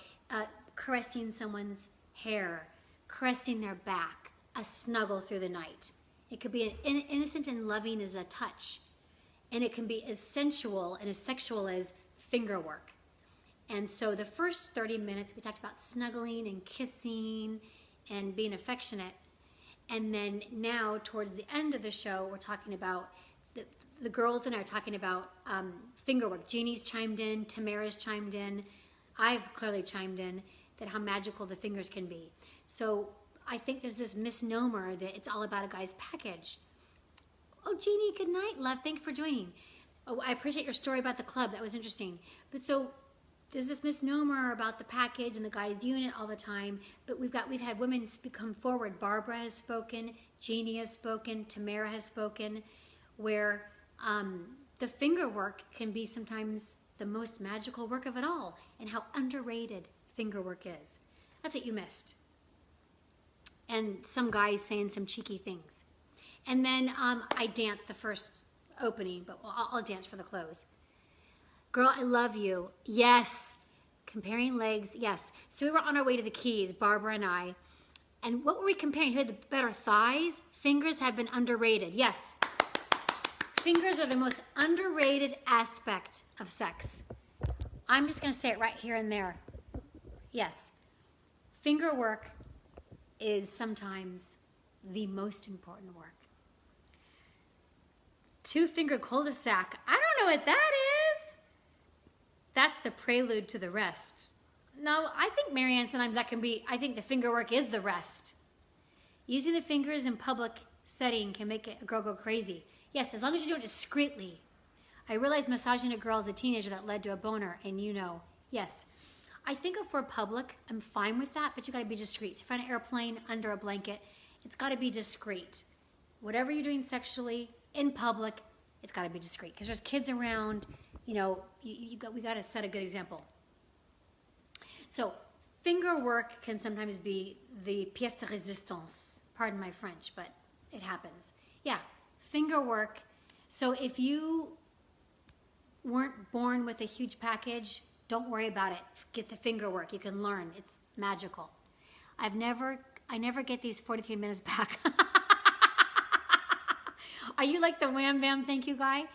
caressing someone's hair, caressing their back, a snuggle through the night. It could be an innocent and loving as a touch. And it can be as sensual and as sexual as finger work. And so the first 30 minutes, we talked about snuggling and kissing and being affectionate. And then now, towards the end of the show, we're talking about, the girls and I are talking about finger work. Jeannie's chimed in, Tamara's chimed in, I've clearly chimed in, that how magical the fingers can be. So I think there's this misnomer that it's all about a guy's package. Oh, Jeannie, good night, love. Thanks for joining. Oh, I appreciate your story about the club. That was interesting. But so there's this misnomer about the package and the guy's unit all the time. But we've had women come forward. Barbara has spoken, Jeannie has spoken, Tamara has spoken, where the finger work can be sometimes the most magical work of it all, and how underrated finger work is. That's what you missed. And some guys saying some cheeky things. And then I danced the first opening, but I'll dance for the close. Girl, I love you. Yes. Comparing legs. Yes. So we were on our way to the Keys, Barbara and I. And what were we comparing? Who had the better thighs? Fingers have been underrated. Yes. Fingers are the most underrated aspect of sex. I'm just going to say it right here and there. Yes. Finger work is sometimes the most important work. Two-finger cul-de-sac. I don't know what that is. That's the prelude to the rest. No, I think, Marianne, sometimes that can be, I think the finger work is the rest. Using the fingers in public setting can make a girl go crazy. Yes, as long as you do it discreetly. I realized massaging a girl as a teenager that led to a boner, and you know, yes. I think if we're public, I'm fine with that, but you gotta be discreet. So if you're on an airplane, under a blanket, it's gotta be discreet. Whatever you're doing sexually, in public, it's gotta be discreet. Because there's kids around, you know, we gotta set a good example. So, finger work can sometimes be the pièce de résistance. Pardon my French, but it happens. Yeah, finger work. So if you weren't born with a huge package, don't worry about it. Get the finger work. You can learn. It's magical. I never get these 43 minutes back. Are you like the wham bam thank you guy?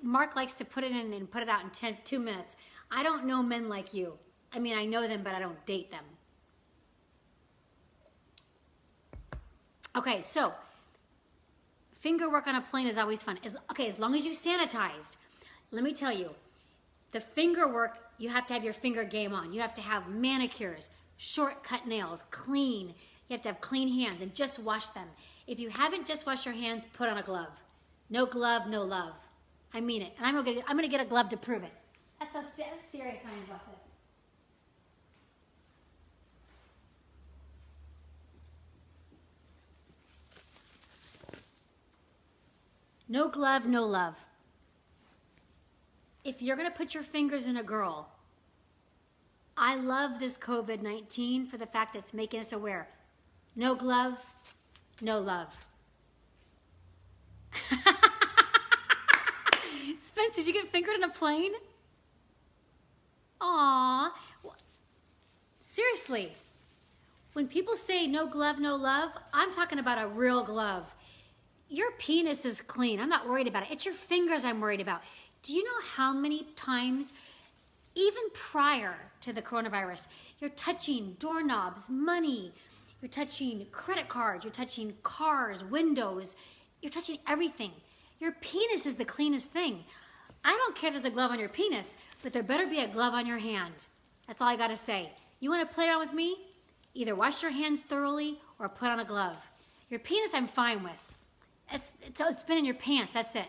Mark likes to put it in and put it out in 2 minutes. I don't know men like you. I mean, I know them, but I don't date them. Okay, so finger work on a plane is always fun. As long as you've sanitized. Let me tell you, the finger work, you have to have your finger game on. You have to have manicures, short cut nails, clean. You have to have clean hands and just wash them. If you haven't just washed your hands, put on a glove. No glove, no love. I mean it. And I'm gonna get a glove to prove it. That's how serious I am about this. No glove, no love. If you're gonna put your fingers in a girl, I love this COVID-19 for the fact that it's making us aware. No glove, no love. Spence, did you get fingered on a plane? Aww. Seriously, when people say no glove, no love, I'm talking about a real glove. Your penis is clean. I'm not worried about it. It's your fingers I'm worried about. Do you know how many times, even prior to the coronavirus, you're touching doorknobs, money, you're touching credit cards, you're touching cars, windows, you're touching everything. Your penis is the cleanest thing. I don't care if there's a glove on your penis, but there better be a glove on your hand. That's all I gotta say. You wanna play around with me? Either wash your hands thoroughly or put on a glove. Your penis I'm fine with. It's been in your pants, that's it.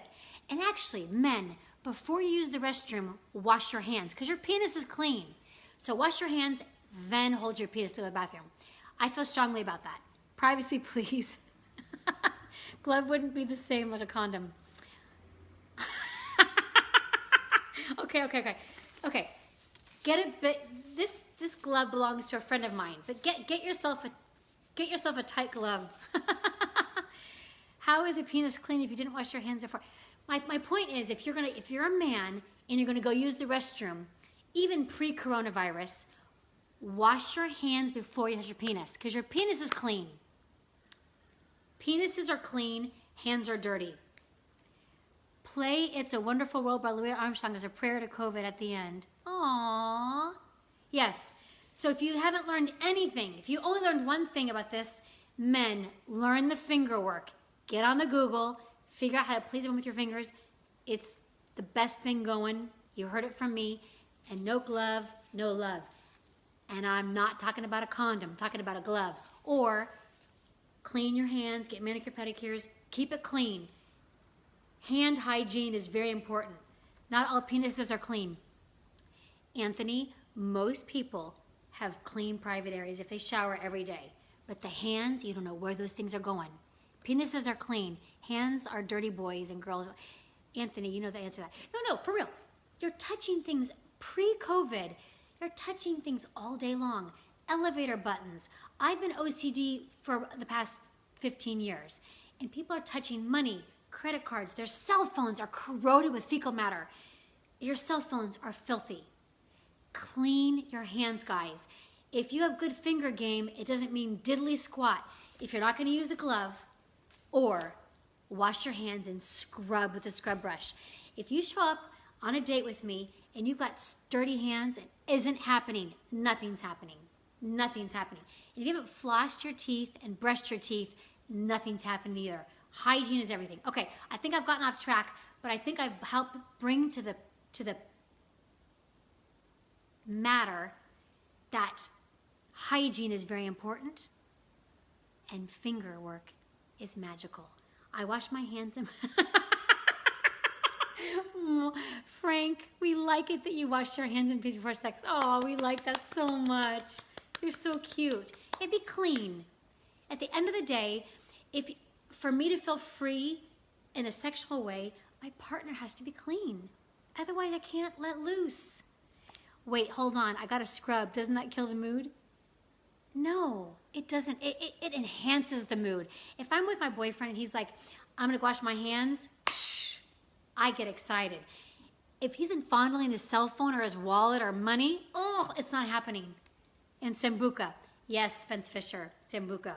And actually, men, before you use the restroom, wash your hands, because your penis is clean. So wash your hands, then hold your penis to the bathroom. I feel strongly about that. Privacy, please. Glove wouldn't be the same like a condom. Okay. Get it, but this glove belongs to a friend of mine. But get yourself a tight glove. How is a penis clean if you didn't wash your hands before? My point is, if you're a man and you're gonna go use the restroom, even pre-coronavirus, wash your hands before you touch your penis, because your penis is clean. Penises are clean, hands are dirty. Play It's a Wonderful World by Louis Armstrong as a prayer to COVID at the end. Aww. Yes. So if you haven't learned anything, if you only learned one thing about this, men, learn the finger work. Get on the Google, figure out how to please them with your fingers. It's the best thing going. You heard it from me. And no glove, no love. And I'm not talking about a condom, I'm talking about a glove. Or clean your hands, get manicure pedicures, keep it clean. Hand hygiene is very important. Not all penises are clean. Anthony, most people have clean private areas if they shower every day. But the hands, you don't know where those things are going. Penises are clean. Hands are dirty boys and girls. Anthony, you know the answer to that. No, for real. You're touching things pre-COVID. You're touching things all day long. Elevator buttons. I've been OCD for the past 15 years. And people are touching money, credit cards. Their cell phones are corroded with fecal matter. Your cell phones are filthy. Clean your hands, guys. If you have good finger game, it doesn't mean diddly squat. If you're not going to use a glove, or wash your hands and scrub with a scrub brush. If you show up on a date with me and you've got dirty hands, it isn't happening. Nothing's happening. Nothing's happening. And if you haven't flossed your teeth and brushed your teeth, nothing's happening either. Hygiene is everything. Okay, I think I've gotten off track, but I think I've helped bring to the matter that hygiene is very important and finger work is magical. I wash my hands and Frank, we like it that you wash your hands and feet before sex. Oh, we like that so much. You're so cute. And be clean. At the end of the day, for me to feel free in a sexual way, my partner has to be clean. Otherwise, I can't let loose. Wait, hold on. I got to scrub. Doesn't that kill the mood? No, it doesn't. It enhances the mood. If I'm with my boyfriend and he's like, I'm going to wash my hands, I get excited. If he's been fondling his cell phone or his wallet or money, oh, it's not happening. And Sambuca. Yes, Spence Fisher, Sambuca.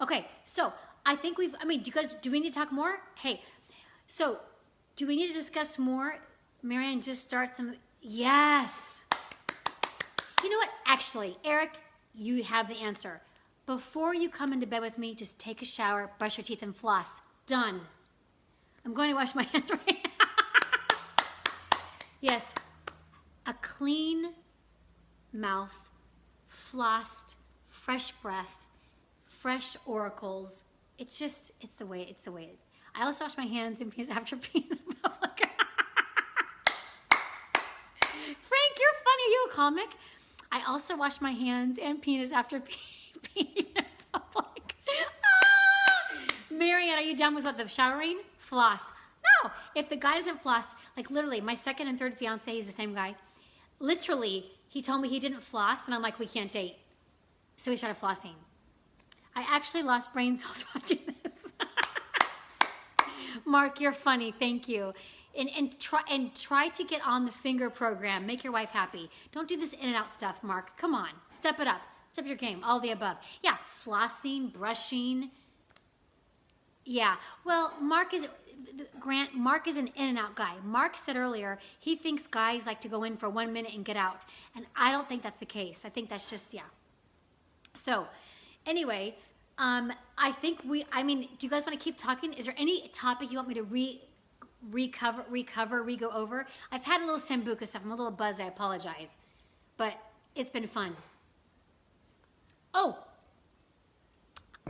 Okay, so I think do we need to talk more? Hey, so do we need to discuss more? Marianne, just start some, yes. You know what? Actually, Eric, you have the answer. Before you come into bed with me, just take a shower, brush your teeth, and floss. Done. I'm going to wash my hands right now. Yes. A clean mouth, flossed, fresh breath, fresh oracles. It's the way. I also wash my hands and penis after peeing in public. Frank, you're funny. Are you a comic? I also wash my hands and penis after peeing in public. Marianne, are you done with the showering? Floss. No, if the guy doesn't floss, like literally, my second and third fiance, he's the same guy. Literally, he told me he didn't floss, and I'm like, we can't date. So he started flossing. I actually lost brain cells watching this. Mark, you're funny. Thank you. And try to get on the finger program. Make your wife happy. Don't do this in and out stuff, Mark. Come on. Step it up. Step your game. All the above. Yeah, flossing, brushing. Yeah. Well, Mark is an in and out guy. Mark said earlier he thinks guys like to go in for 1 minute and get out. And I don't think that's the case. I think that's just, yeah. So, anyway, I think do you guys want to keep talking? Is there any topic you want me to go over? I've had a little Sambuca stuff. I'm a little buzzed. I apologize. But it's been fun. Oh,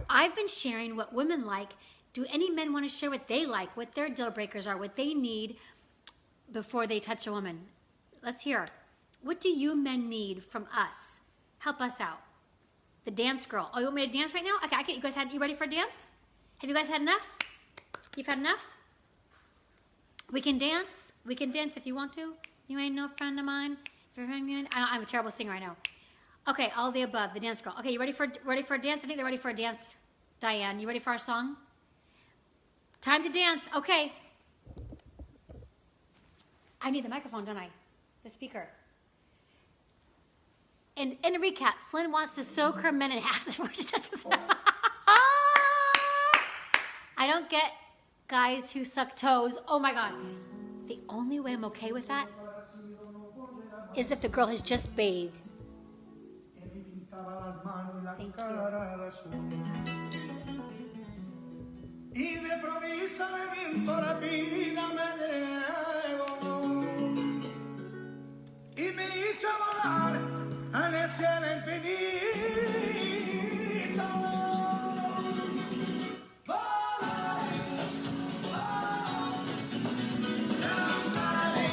I've been sharing what women like. Do any men want to share what they like, what their deal breakers are, what they need before they touch a woman? Let's hear. What do you men need from us? Help us out. The dance girl. Oh, you want me to dance right now? Okay, you ready for a dance? Have you guys had enough? You've had enough? We can dance. We can dance if you want to. You ain't no friend of mine. If you're a friend of mine, I'm a terrible singer, I know. Okay, all the above, the dance girl. Okay, you ready for a dance? I think they're ready for a dance. Diane, you ready for our song? Time to dance. Okay. I need the microphone, don't I? The speaker. And in a recap, Flynn wants to soak her men in acid before she touches them. I I don't get guys who suck toes. Oh my God. The only way I'm okay with that is if the girl has just bathed. Thank Y de provisa me viento la vida me llevo y me echo a volar en el cielo infinito. Volaré, cantaré,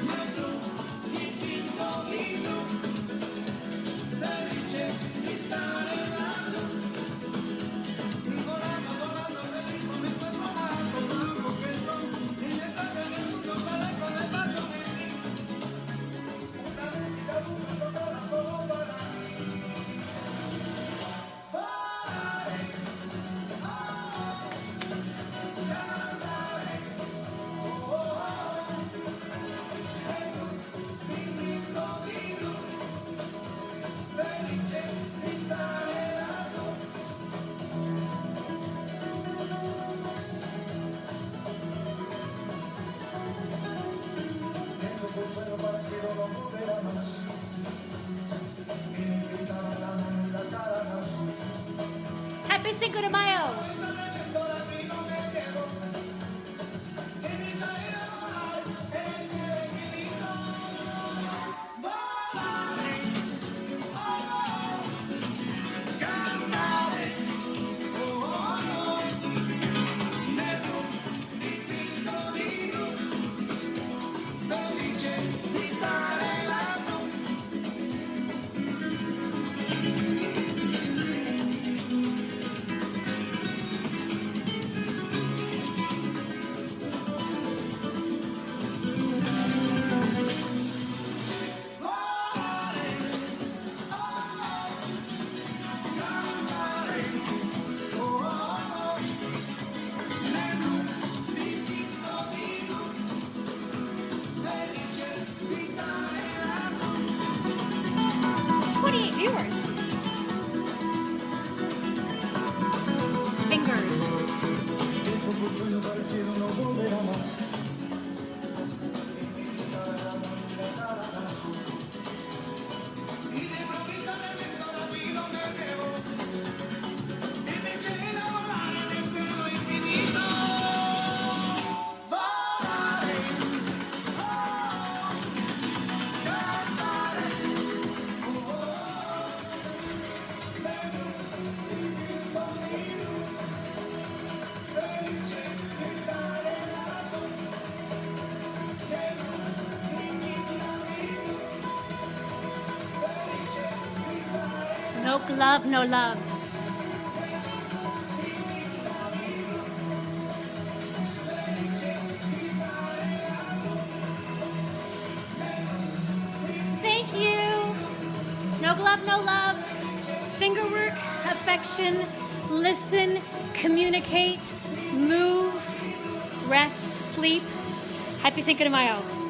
negro y tinto vino, felice di stare lassù. Y volando, volando, feliz me encuentro alto, blanco que son, y detrás del mundo sale con el paso de mí. Una música dulce tocada solo para mí. Volaré, cantaré, negro, distinto vino, felice di stare lassù. Pienso que un sueño parecido no volverá más. Y me pintaba la mano y la cara de azul. Happy Cinco de Mayo. Esa leyenda ahora mismo me quedo. Y mi salida a volar en el cielo infinito. Volaré, cantaré, negro y tinto vino, felice di stare lassù. 28 viewers. Fingers. Pienso que un sueño parecido no volverá más. Y de improviso me viento la vida me llevo. Y me llena a volar en el cielo infinito. Volaré, cantaré, negro y tinto vino, felice di stare lassù. Negro y tinto vino, felice di stare No glove, no love. Thank you. No glove, no love. Finger work, affection, listen, communicate, move, rest, sleep. Happy Cinco de Mayo.